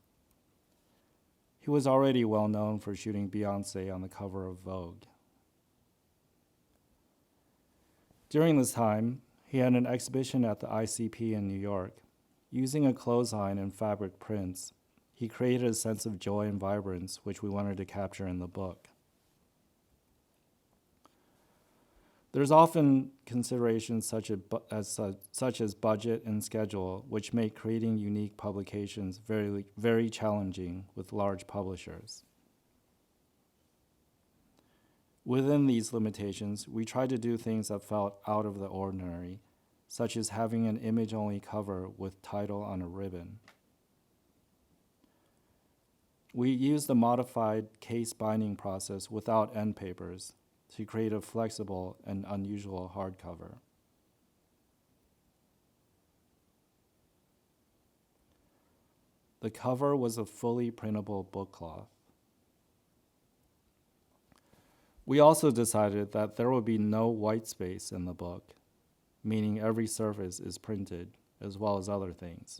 He was already well known for shooting Beyoncé on the cover of Vogue. During this time, he had an exhibition at the ICP in New York. Using a clothesline and fabric prints, he created a sense of joy and vibrance, which we wanted to capture in the book. There's often considerations such as budget and schedule, which make creating unique publications very, very challenging with large publishers. Within these limitations, we tried to do things that felt out of the ordinary, such as having an image-only cover with title on a ribbon. We used the modified case binding process without end papers to create a flexible and unusual hardcover. The cover was a fully printable book cloth. We also decided that there would be no white space in the book, meaning every surface is printed, as well as other things.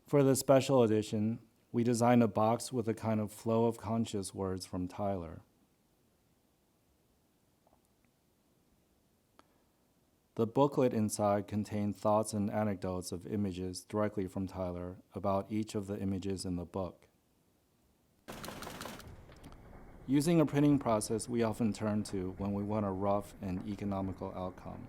For the special edition, we designed a box with a kind of flow of conscious words from Tyler. The booklet inside contained thoughts and anecdotes of images directly from Tyler about each of the images in the book. Using a printing process we often turn to when we want a rough and economical outcome.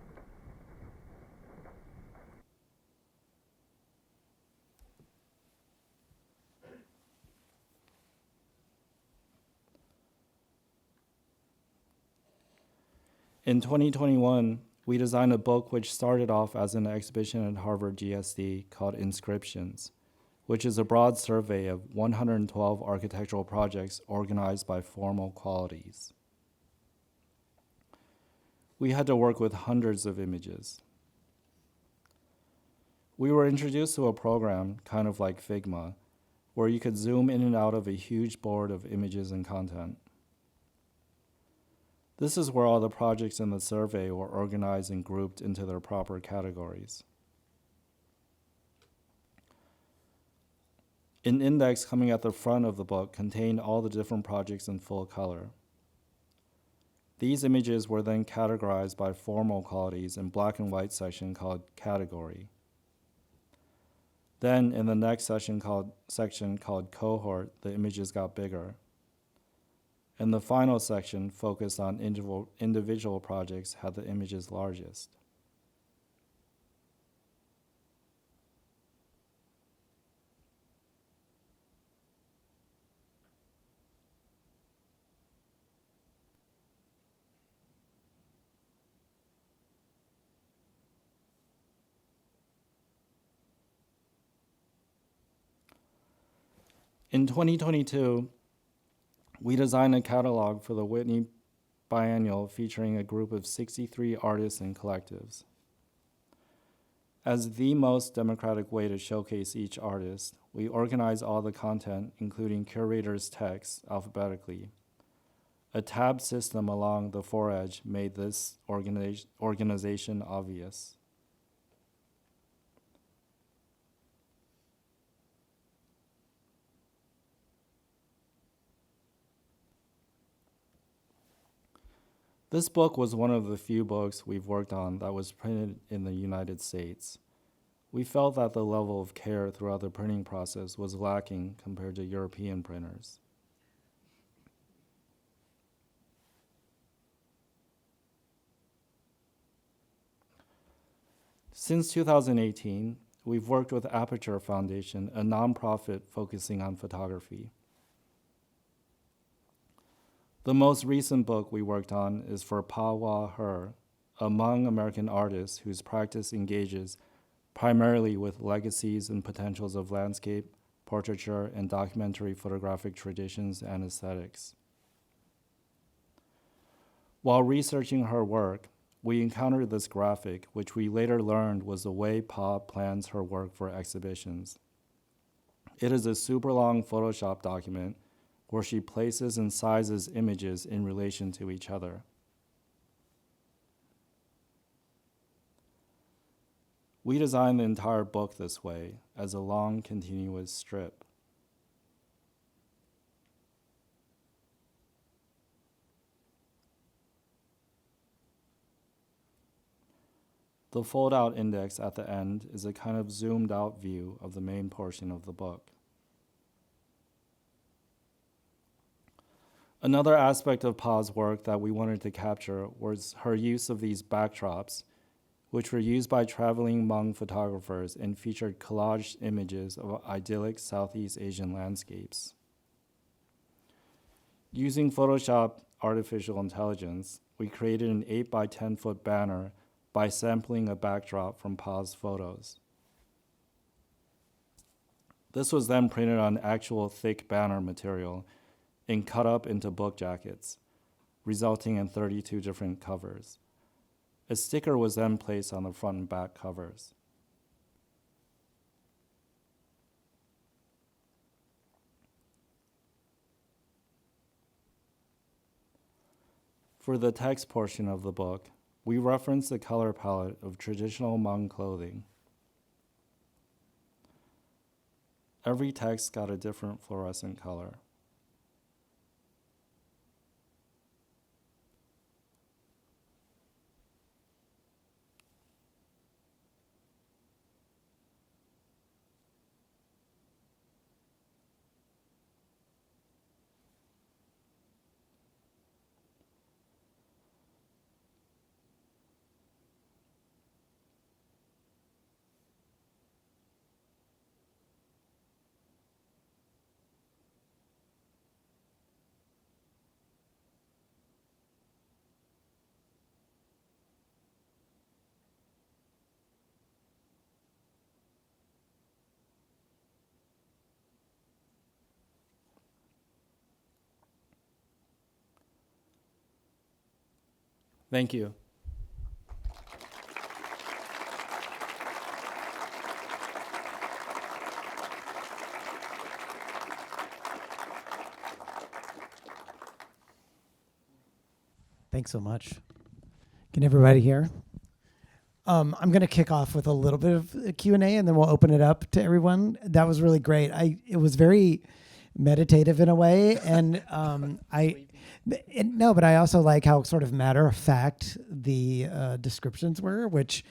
In 2021, we designed a book which started off as an exhibition at Harvard GSD called Inscriptions, which is a broad survey of 112 architectural projects organized by formal qualities. We had to work with hundreds of images. We were introduced to a program, kind of like Figma, where you could zoom in and out of a huge board of images and content. This is where all the projects in the survey were organized and grouped into their proper categories. An index coming at the front of the book contained all the different projects in full color. These images were then categorized by formal qualities in black and white section called category. Then in the next section called cohort, the images got bigger. And the final section, focused on individual projects, had the images largest. In 2022, we designed a catalog for the Whitney Biennial featuring a group of 63 artists and collectives. As the most democratic way to showcase each artist, we organized all the content, including curators' texts, alphabetically. A tab system along the foredge made this organization obvious. This book was one of the few books we've worked on that was printed in the United States. We felt that the level of care throughout the printing process was lacking compared to European printers. Since 2018, we've worked with Aperture Foundation, a nonprofit focusing on photography. The most recent book we worked on is for Pa Wah Her, a Hmong American artist whose practice engages primarily with legacies and potentials of landscape, portraiture, and documentary photographic traditions and aesthetics. While researching her work, we encountered this graphic, which we later learned was the way Pa plans her work for exhibitions. It is a super long Photoshop document where she places and sizes images in relation to each other. We designed the entire book this way, as a long, continuous strip. The fold-out index at the end is a kind of zoomed-out view of the main portion of the book. Another aspect of Pa's work that we wanted to capture was her use of these backdrops, which were used by traveling Hmong photographers and featured collaged images of idyllic Southeast Asian landscapes. Using Photoshop artificial intelligence, we created an 8 by 10 foot banner by sampling a backdrop from Pa's photos. This was then printed on actual thick banner material and cut up into book jackets, resulting in 32 different covers. A sticker was then placed on the front and back covers. For the text portion of the book, we reference the color palette of traditional Hmong clothing. Every text got a different fluorescent color. Thank you. Thanks so much. Can everybody hear? I'm going to kick off with a little bit of Q&A, and then we'll open it up to everyone. That was really great. It was very meditative in a way, and but I also like how sort of matter of fact the descriptions were, which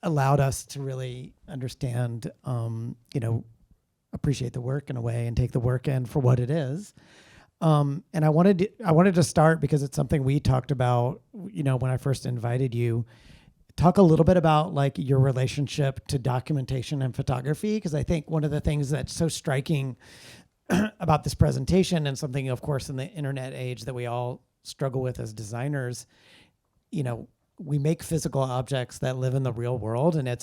allowed us to really understand, appreciate the work in a way and take the work in for what it is. And I wanted to start because it's something we talked about, when I first invited you. Talk a little bit about like your relationship to documentation and photography, because I think one of the things that's so striking about this presentation, and something, of course, in the internet age that we all struggle with as designers, we make physical objects that live in the real world, and I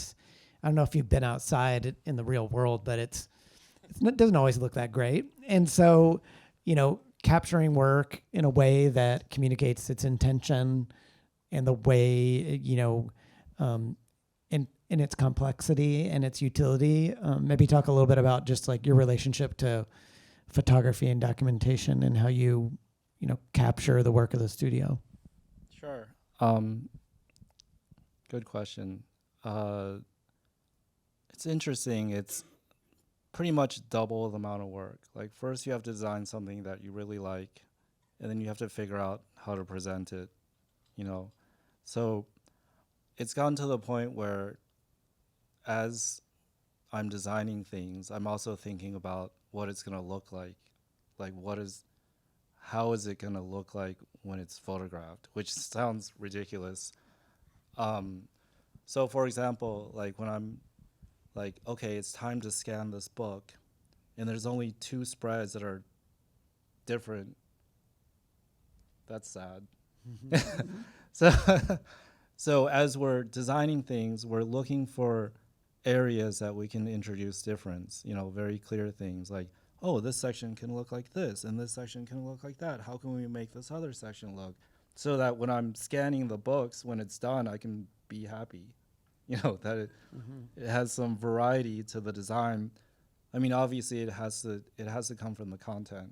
don't know if you've been outside in the real world, but it doesn't always look that great. And so, capturing work in a way that communicates its intention and the way, in its complexity and its utility. Maybe talk a little bit about just like your relationship to photography and documentation and how you capture the work of the studio. Sure. Good question. It's interesting. It's pretty much double the amount of work. Like first you have to design something that you really like, and then you have to figure out how to present it, So it's gotten to the point where as I'm designing things, I'm also thinking about what it's going to look like. Like how is it going to look like when it's photographed, which sounds ridiculous. So for example, like when I'm like, okay, it's time to scan this book, and there's only 2 spreads that are different. That's sad. So as we're designing things, we're looking for areas that we can introduce difference, very clear things like, oh, this section can look like this, and this section can look like that. How can we make this other section look? So that when I'm scanning the books, when it's done, I can be happy, that it has some variety to the design. I mean, obviously it has to come from the content,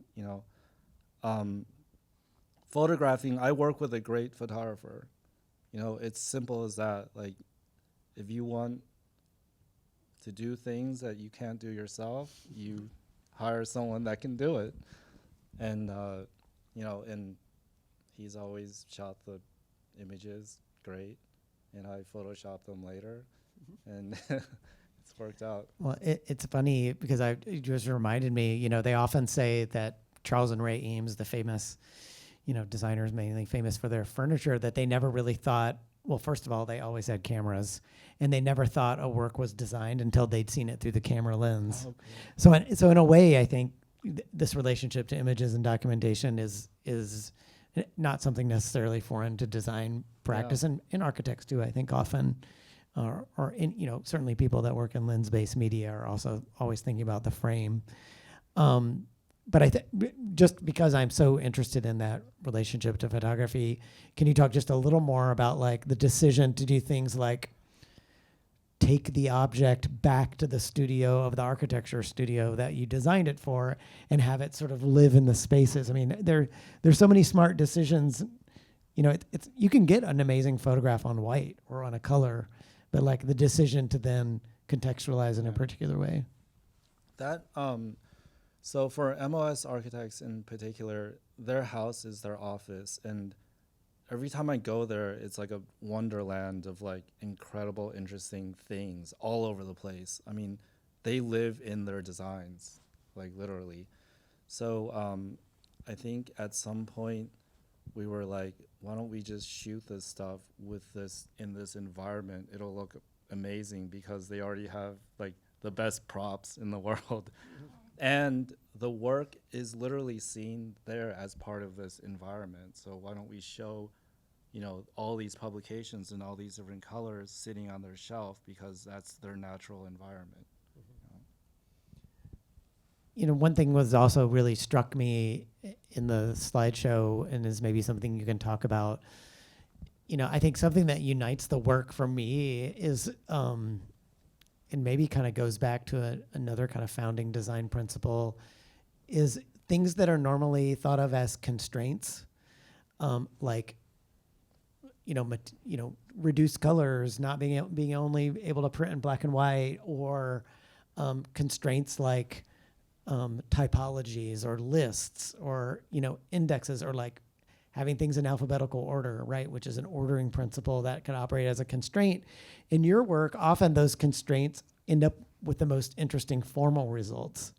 photographing, I work with a great photographer. It's simple as that. Like, if you want to do things that you can't do yourself, you hire someone that can do it. And, and he's always shot the images great, and I Photoshopped them later, and it's worked out. Well, it's funny because it just reminded me, they often say that Charles and Ray Eames, the famous, designers mainly famous for their furniture, that they never really thought, well, first of all, they always had cameras, and they never thought a work was designed until they'd seen it through the camera lens. Okay. So in a way, I think this relationship to images and documentation is not something necessarily foreign to design practice, and in architects too. I think often, or in certainly people that work in lens-based media are also always thinking about the frame. But I think just because I'm so interested in that relationship to photography, can you talk just a little more about like the decision to do things like take the object back to the studio of the architecture studio that you designed it for and have it sort of live in the spaces? I mean, there's so many smart decisions. It's you can get an amazing photograph on white or on a color, but like the decision to then contextualize in a particular way. That So for MOS architects in particular, their house is their office, and every time I go there, it's like a wonderland of like incredible, interesting things all over the place. I mean, they live in their designs, like literally. So I think at some point we were like, why don't we just shoot this stuff with this in this environment? It'll look amazing because they already have like the best props in the world. And the work is literally seen there as part of this environment. So why don't we show, all these publications in all these different colors sitting on their shelf because that's their natural environment. One thing was also really struck me in the slideshow, and is maybe something you can talk about. I think something that unites the work for me is, and maybe kind of goes back to another kind of founding design principle, is things that are normally thought of as constraints, like, reduced colors, not being only able to print in black and white, or constraints like typologies or lists or indexes, or like having things in alphabetical order, right, which is an ordering principle that can operate as a constraint. In your work, often those constraints end up with the most interesting formal results.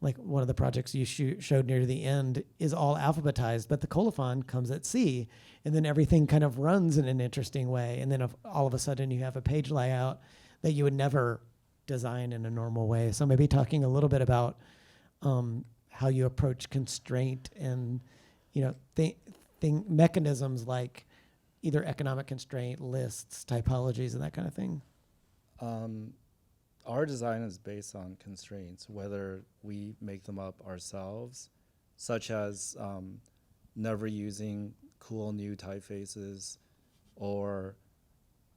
Like one of the projects you showed near the end is all alphabetized, but the colophon comes at C, and then everything kind of runs in an interesting way. And then all of a sudden you have a page layout that you would never design in a normal way. So maybe talking a little bit about how you approach constraint and, mechanisms like either economic constraint, lists, typologies, and that kind of thing. Our design is based on constraints, whether we make them up ourselves, such as never using cool new typefaces, or,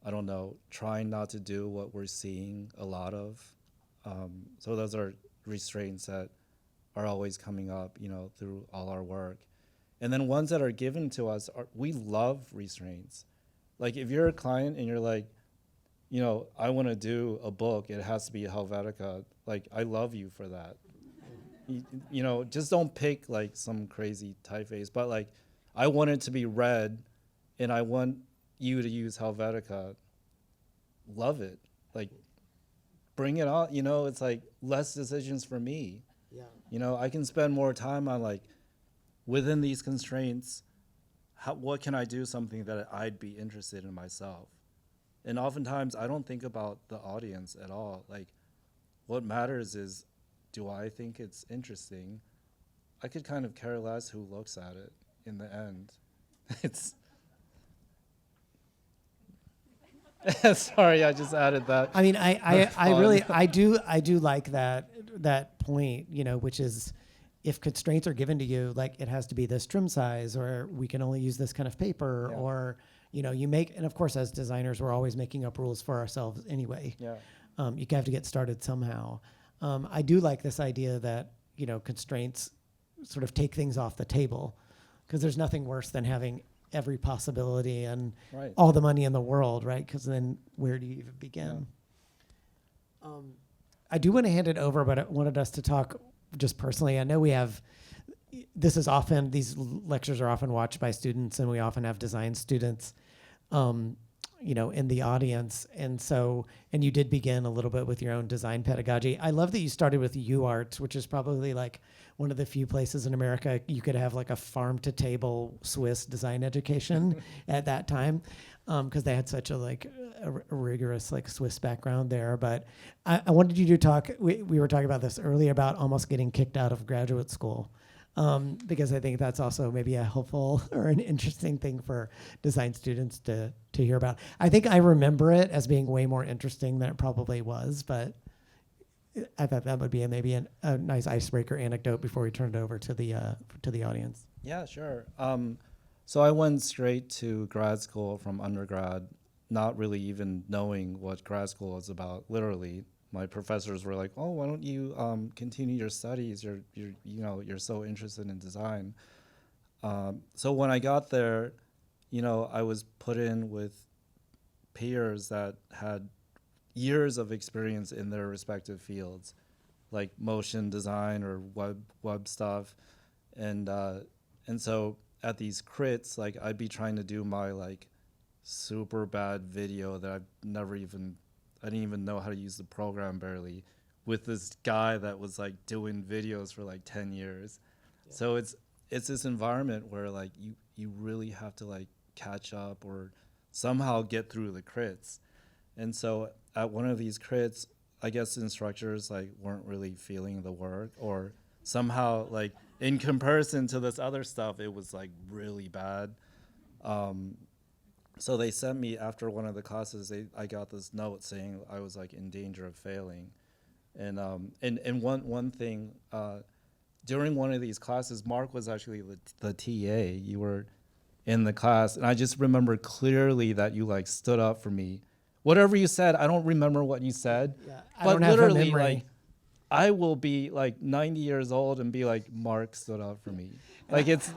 I don't know, trying not to do what we're seeing a lot of. So those are restraints that are always coming up, through all our work. And then ones that are given to us, we love restraints. Like if you're a client and you're like, I want to do a book, it has to be Helvetica. Like, I love you for that. Just don't pick like some crazy typeface, but like, I want it to be red and I want you to use Helvetica. Love it. Like, bring it on, it's like less decisions for me. Yeah. I can spend more time on like, within these constraints, what can I do something that I'd be interested in myself? And oftentimes I don't think about the audience at all. Like, what matters is, do I think it's interesting? I could kind of care less who looks at it in the end. It's sorry, I just added that. I mean, I do like that point, which is, if constraints are given to you, like it has to be this trim size, or we can only use this kind of paper, or you make, and of course as designers we're always making up rules for ourselves anyway. You have to get started somehow. I do like this idea that constraints sort of take things off the table, because there's nothing worse than having every possibility and Right. all the money in the world, right? Because then where do you even begin? I do want to hand it over, but I wanted us to talk just personally. I know we have, these lectures are often watched by students, and we often have design students, in the audience. And so, and you did begin a little bit with your own design pedagogy. I love that you started with UArts, which is probably like one of the few places in America you could have like a farm to table Swiss design education at that time, because they had such a rigorous like Swiss background there. But I wanted you to talk, we were talking about this earlier about almost getting kicked out of graduate school. Because I think that's also maybe a helpful or an interesting thing for design students to hear about. I think I remember it as being way more interesting than it probably was, but I thought that would be maybe a nice icebreaker anecdote before we turn it over to the audience. Yeah, sure. So I went straight to grad school from undergrad, not really even knowing what grad school was about, literally. My professors were like, "Oh, why don't you continue your studies? You're so interested in design." So when I got there, I was put in with peers that had years of experience in their respective fields, like motion design or web stuff, and so at these crits, like I'd be trying to do my like super bad video that I didn't even know how to use the program barely, with this guy that was like doing videos for like 10 years. Yeah. So it's this environment where like you really have to like catch up or somehow get through the crits. And so at one of these crits, I guess instructors like weren't really feeling the work, or somehow like in comparison to this other stuff, it was like really bad. So they sent me after one of the classes. I got this note saying I was like in danger of failing, and one thing during one of these classes, Mark was actually the TA. You were in the class, and I just remember clearly that you like stood up for me. Whatever you said, I don't remember what you said, Yeah, but literally like I will be like 90 years old and be like, Mark stood up for me. Like it's.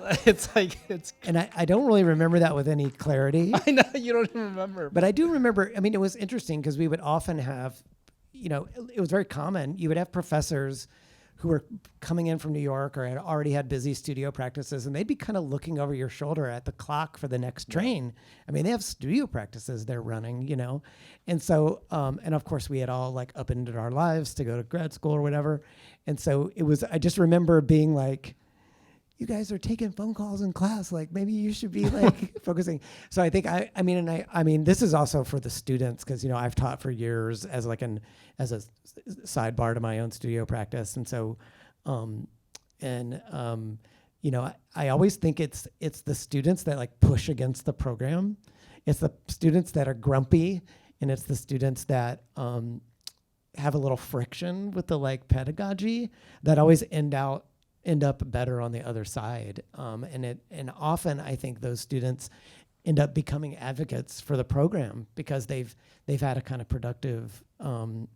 And I don't really remember that with any clarity. I know you don't even remember. But I do remember, I mean, it was interesting because we would often have, it was very common. You would have professors who were coming in from New York or had already had busy studio practices, and they'd be kind of looking over your shoulder at the clock for the next train. I mean, they have studio practices they're running, And so, and of course we had all like upended our lives to go to grad school or whatever. And so I just remember being like, you guys are taking phone calls in class. Like maybe you should be like focusing. So I think I mean, this is also for the students because, I've taught for years as a sidebar to my own studio practice. And so, I always think it's the students that like push against the program. It's the students that are grumpy, and it's the students that, have a little friction with the like pedagogy that always end up better on the other side. And often I think those students end up becoming advocates for the program because they've had a kind of productive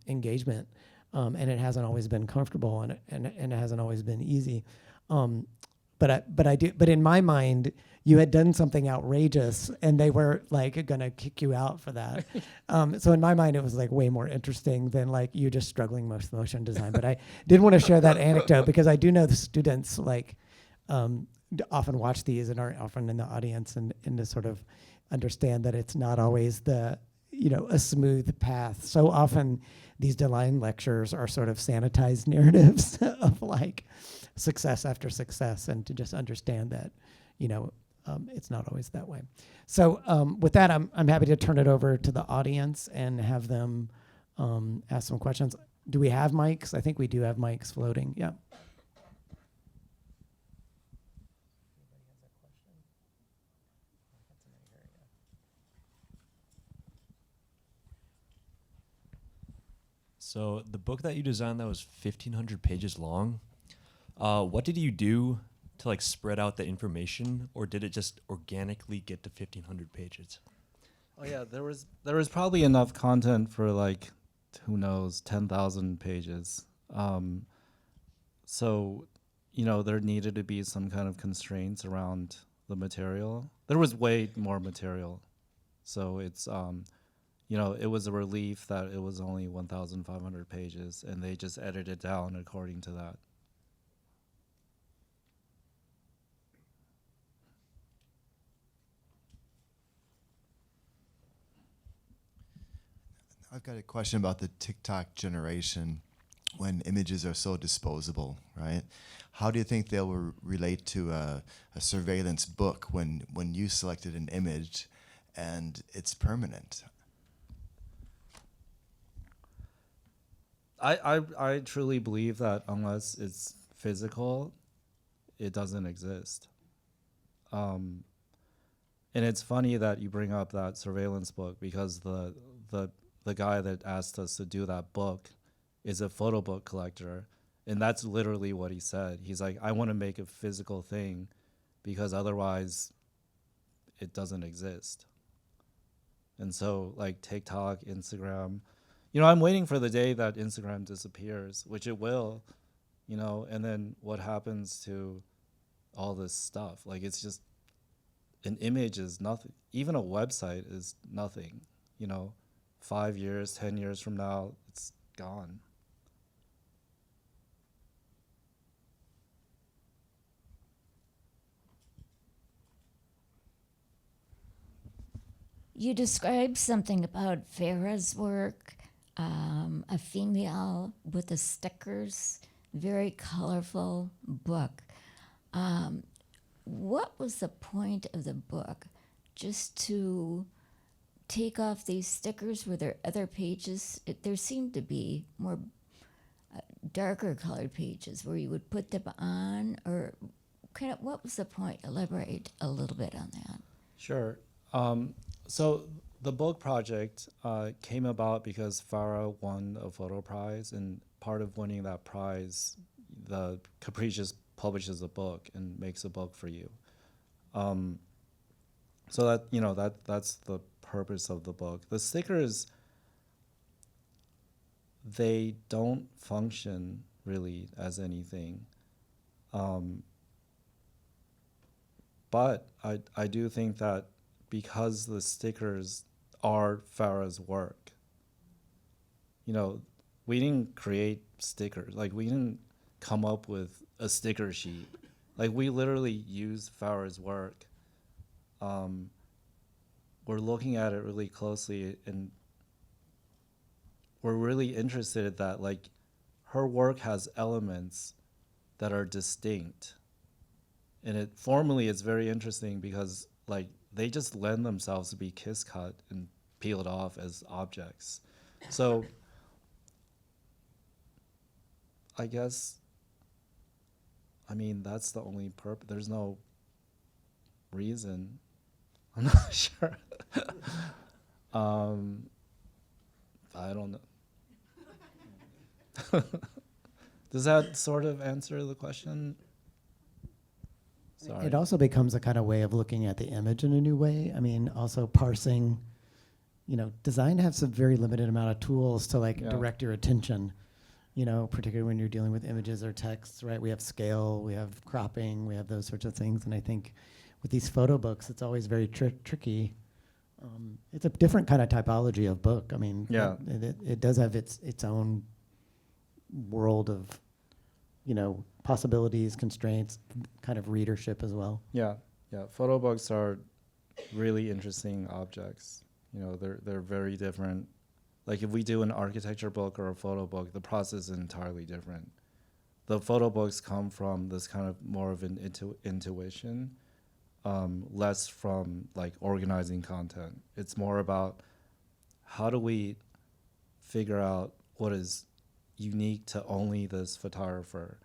engagement, and it hasn't always been comfortable and it hasn't always been easy. But in my mind, you had done something outrageous and they were like gonna kick you out for that. So in my mind, it was like way more interesting than like you just struggling with motion design. But I did want to share that anecdote because I do know the students like often watch these and are often in the audience and to sort of understand that it's not always a smooth path. So often these design lectures are sort of sanitized narratives of like success after success, and to just understand that, it's not always that way. So with that, I'm happy to turn it over to the audience and have them ask some questions. Do we have mics? I think we do have mics floating. Yeah. So the book that you designed that was 1,500 pages long, what did you do to like spread out the information, or did it just organically get to 1,500 pages? Oh yeah, there was probably enough content for like, who knows, 10,000 pages. So, there needed to be some kind of constraints around the material. There was way more material. So it's, it was a relief that it was only 1,500 pages, and they just edited it down according to that. I've got a question about the TikTok generation when images are so disposable, right? How do you think they will relate to a surveillance book when you selected an image and it's permanent? I truly believe that unless it's physical, it doesn't exist. And it's funny that you bring up that surveillance book, because the guy that asked us to do that book is a photo book collector, and that's literally what he said. He's like, I want to make a physical thing because otherwise it doesn't exist. And so like TikTok, Instagram, I'm waiting for the day that Instagram disappears, which it will, and then what happens to all this stuff? Like, it's just, an image is nothing. Even a website is nothing, 5 years, 10 years from now, it's gone. You described something about Farah's work, a female with the stickers, very colorful book. What was the point of the book? Just to take off these stickers? Were there other pages? There seemed to be more darker colored pages where you would put them on, or kind of, what was the point? Elaborate a little bit on that. Sure. So the book project came about because Farah won a photo prize, and part of winning that prize, the Capricious publishes a book and makes a book for you. So that's the purpose of the book. The stickers, they don't function really as anything. But I do think that because the stickers are Farah's work, we didn't create stickers. Like, we didn't come up with a sticker sheet. Like, we literally use Farah's work. We're looking at it really closely, and we're really interested that, like, her work has elements that are distinct. And formally it's very interesting because, like, they just lend themselves to be kiss cut and peeled off as objects. So I guess, that's the only purpose. There's no reason. I'm not sure. I don't know. Does that sort of answer the question? Sorry. It also becomes a kind of way of looking at the image in a new way. Also parsing, design has a very limited amount of tools to direct your attention, particularly when you're dealing with images or texts, right? We have scale, we have cropping, we have those sorts of things. And I think with these photo books, it's always very tricky. It's a different kind of typology of book. Yeah. It does have its own world of, possibilities, constraints, kind of readership as well. Yeah. Photo books are really interesting objects. They're very different. Like, if we do an architecture book or a photo book, the process is entirely different. The photo books come from this kind of more of an intuition, less from like organizing content. It's more about how do we figure out what is unique to only this photographer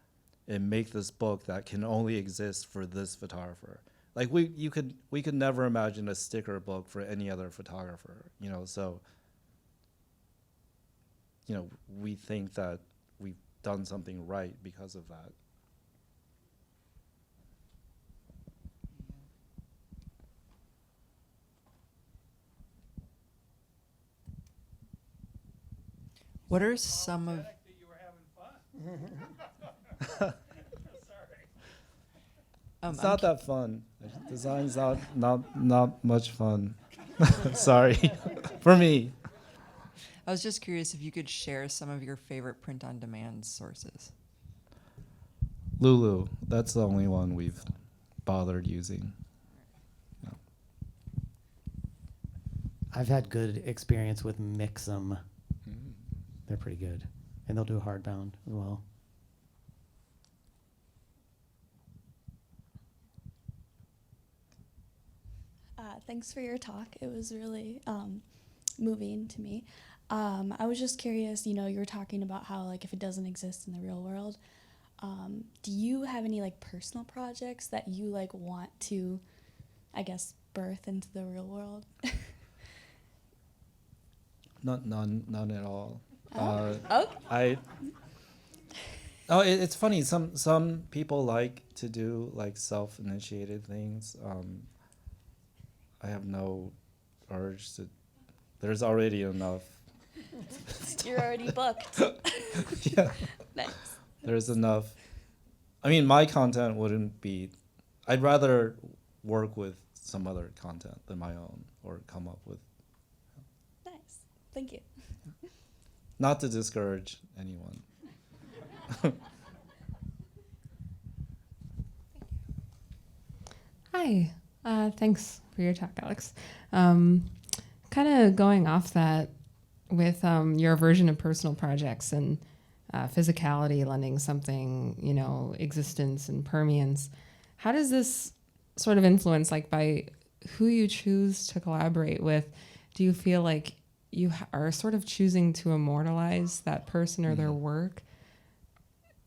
and make this book that can only exist for this photographer. Like, we could never imagine a sticker book for any other photographer, so we think that we've done something right because of that. What are some of... Sorry. It's not that fun. Design's not much fun. Sorry, for me. I was just curious if you could share some of your favorite print-on-demand sources. Lulu, that's the only one we've bothered using. Yeah. I've had good experience with Mix'em. They're pretty good. And they'll do hardbound as well. Thanks for your talk. It was really moving to me. I was just curious, you were talking about how, like, if it doesn't exist in the real world, do you have any, like, personal projects that you, like, want to, I guess, birth into the real world? None at all. Okay. It's funny. Some people like to do like self-initiated things. I have no urge to. There's already enough. You're already booked. Yeah. Nice. There's enough. I mean, my content wouldn't be. I'd rather work with some other content than my own, or come up with. Nice. Thank you. Not to discourage anyone. Hi, thanks for your talk, Alex. Kind of going off that with your version of personal projects and physicality lending something, existence and permeance. How does this sort of influence, like, by who you choose to collaborate with? Do you feel like you are sort of choosing to immortalize that person or their work?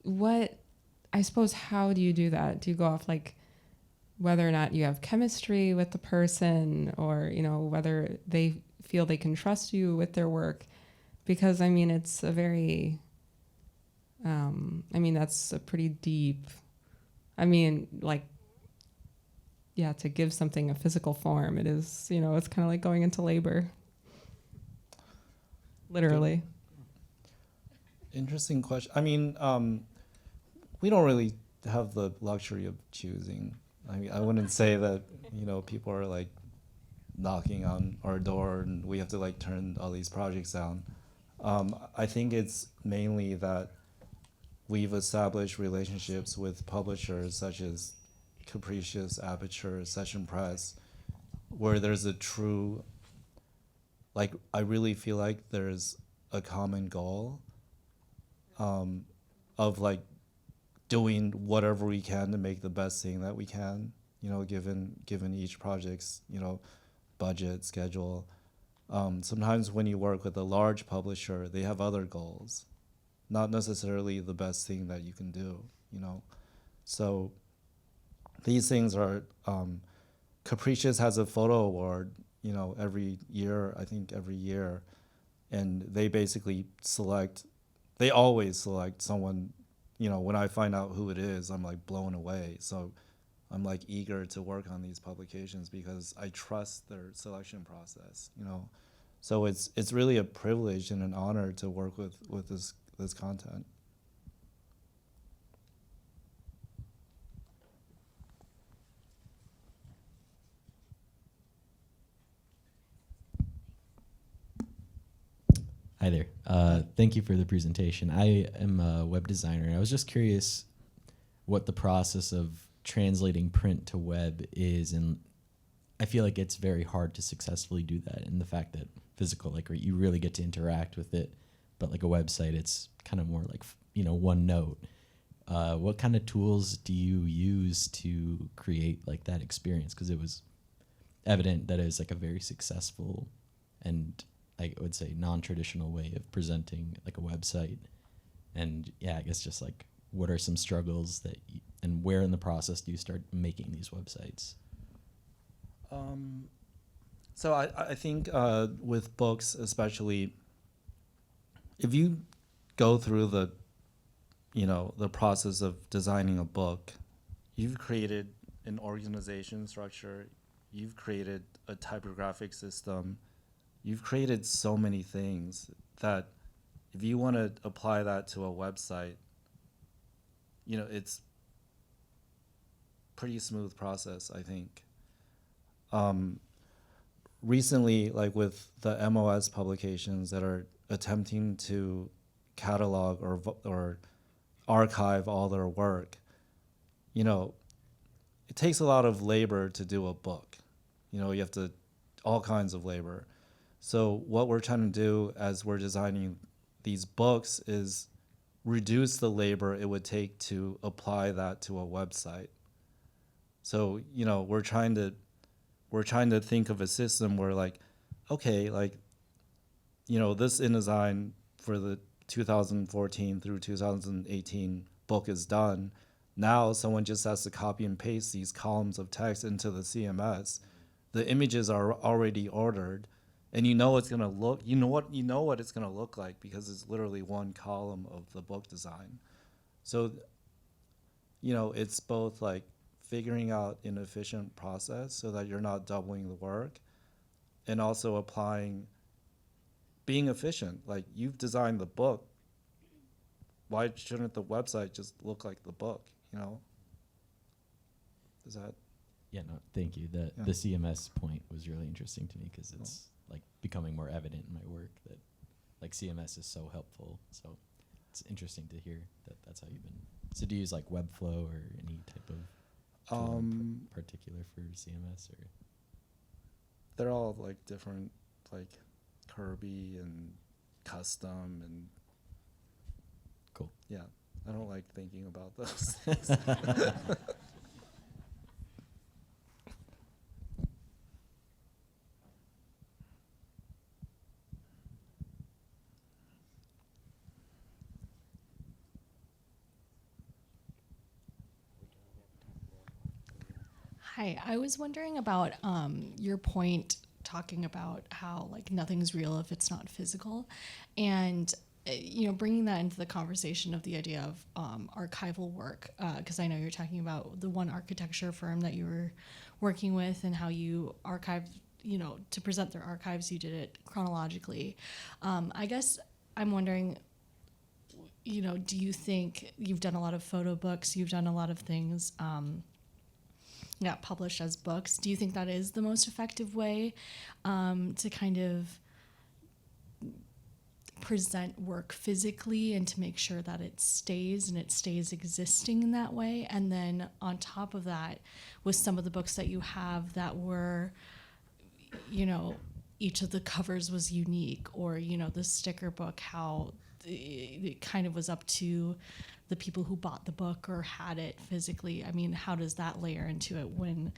I suppose, how do you do that? Do you go off, like, whether or not you have chemistry with the person, or, whether they feel they can trust you with their work? Because, I mean, it's a very, that's a pretty deep, to give something a physical form, it is, it's kind of like going into labor. Literally. Interesting question. I mean, we don't really have the luxury of choosing. I mean, I wouldn't say that, people are like knocking on our door and we have to like turn all these projects down. I think it's mainly that we've established relationships with publishers such as Capricious, Aperture, Session Press, where there's a true, like, I really feel like there's a common goal of like doing whatever we can to make the best thing that we can, given each project's, budget, schedule. Sometimes when you work with a large publisher, they have other goals, not necessarily the best thing that you can do, So these things are, Capricious has a photo award, every year, and they basically they always select someone, when I find out who it is, I'm like blown away. So I'm like eager to work on these publications because I trust their selection process, So it's really a privilege and an honor to work with this content. Hi there. Thank you for the presentation. I am a web designer. I was just curious what the process of translating print to web is, and I feel like it's very hard to successfully do that, and the fact that physical, like, you really get to interact with it, but like a website, it's kind of more like, one note. What kind of tools do you use to create like that experience? Because it was evident that it was like a very successful and, I would say, non-traditional way of presenting like a website. And yeah, I guess just like, what are some struggles and where in the process do you start making these websites? So I think with books, especially, if you go through the process of designing a book, you've created an organization structure, you've created a typographic system, you've created so many things that if you want to apply that to a website, pretty smooth process, I think. Recently, like with the MOS publications that are attempting to catalog or archive all their work, you know, it takes a lot of labor to do a book. You know, you have to, all kinds of labor. So what we're trying to do as we're designing these books is reduce the labor it would take to apply that to a website. So, you know, we're trying to think of a system where, like, okay, like, you know, this InDesign for the 2014 through 2018 book is done. Now someone just has to copy and paste these columns of text into the CMS. The images are already ordered, and you know it's gonna look. You know what it's gonna look like because it's literally one column of the book design. So, you know, it's both like figuring out an efficient process so that you're not doubling the work, and also being efficient. Like, you've designed the book. Why shouldn't the website just look like the book, you know? Is that? Yeah, no, thank you. The CMS point was really interesting to me because it's like becoming more evident in my work that like CMS is so helpful. So it's interesting to hear that that's how you've been. So do you use like Webflow or any type of tool in particular for CMS, or? They're all like different, like Kirby and custom and. Cool. Yeah, I don't like thinking about those things. Hi, I was wondering about your point talking about how like nothing's real if it's not physical, and you know, bringing that into the conversation of the idea of archival work, because I know you're talking about the one architecture firm that you were working with and how you archived, you know, to present their archives, you did it chronologically. I guess I'm wondering, you know, do you think you've done a lot of photo books, you've done a lot of things got published as books. Do you think that is the most effective way to kind of present work physically and to make sure that it stays existing in that way? And then on top of that, with some of the books that you have that were, you know, each of the covers was unique, or, you know, the sticker book, how it kind of was up to the people who bought the book or had it physically. I mean, how does that layer into it when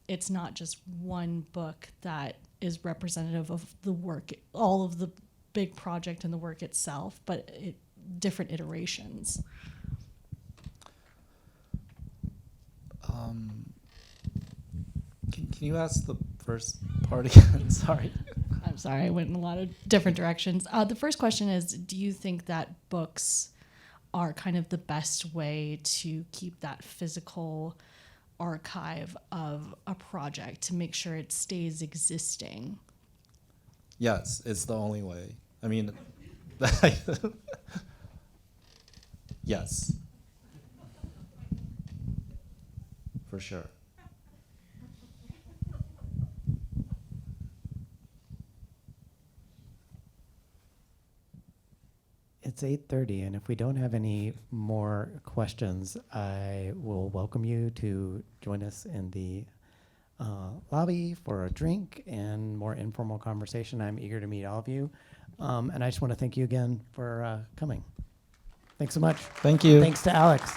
it's not just one book that is representative of the work, all of the big project and the work itself, but different iterations? Can you ask the first part again? Sorry. I'm sorry, I went in a lot of different directions. The first question is, do you think that books are kind of the best way to keep that physical archive of a project to make sure it stays existing? Yes, it's the only way. I mean, yes, for sure. It's 8:30, and if we don't have any more questions, I will welcome you to join us in the lobby for a drink and more informal conversation. I'm eager to meet all of you, and I just want to thank you again for coming. Thanks so much. Thank you. Thanks to Alex.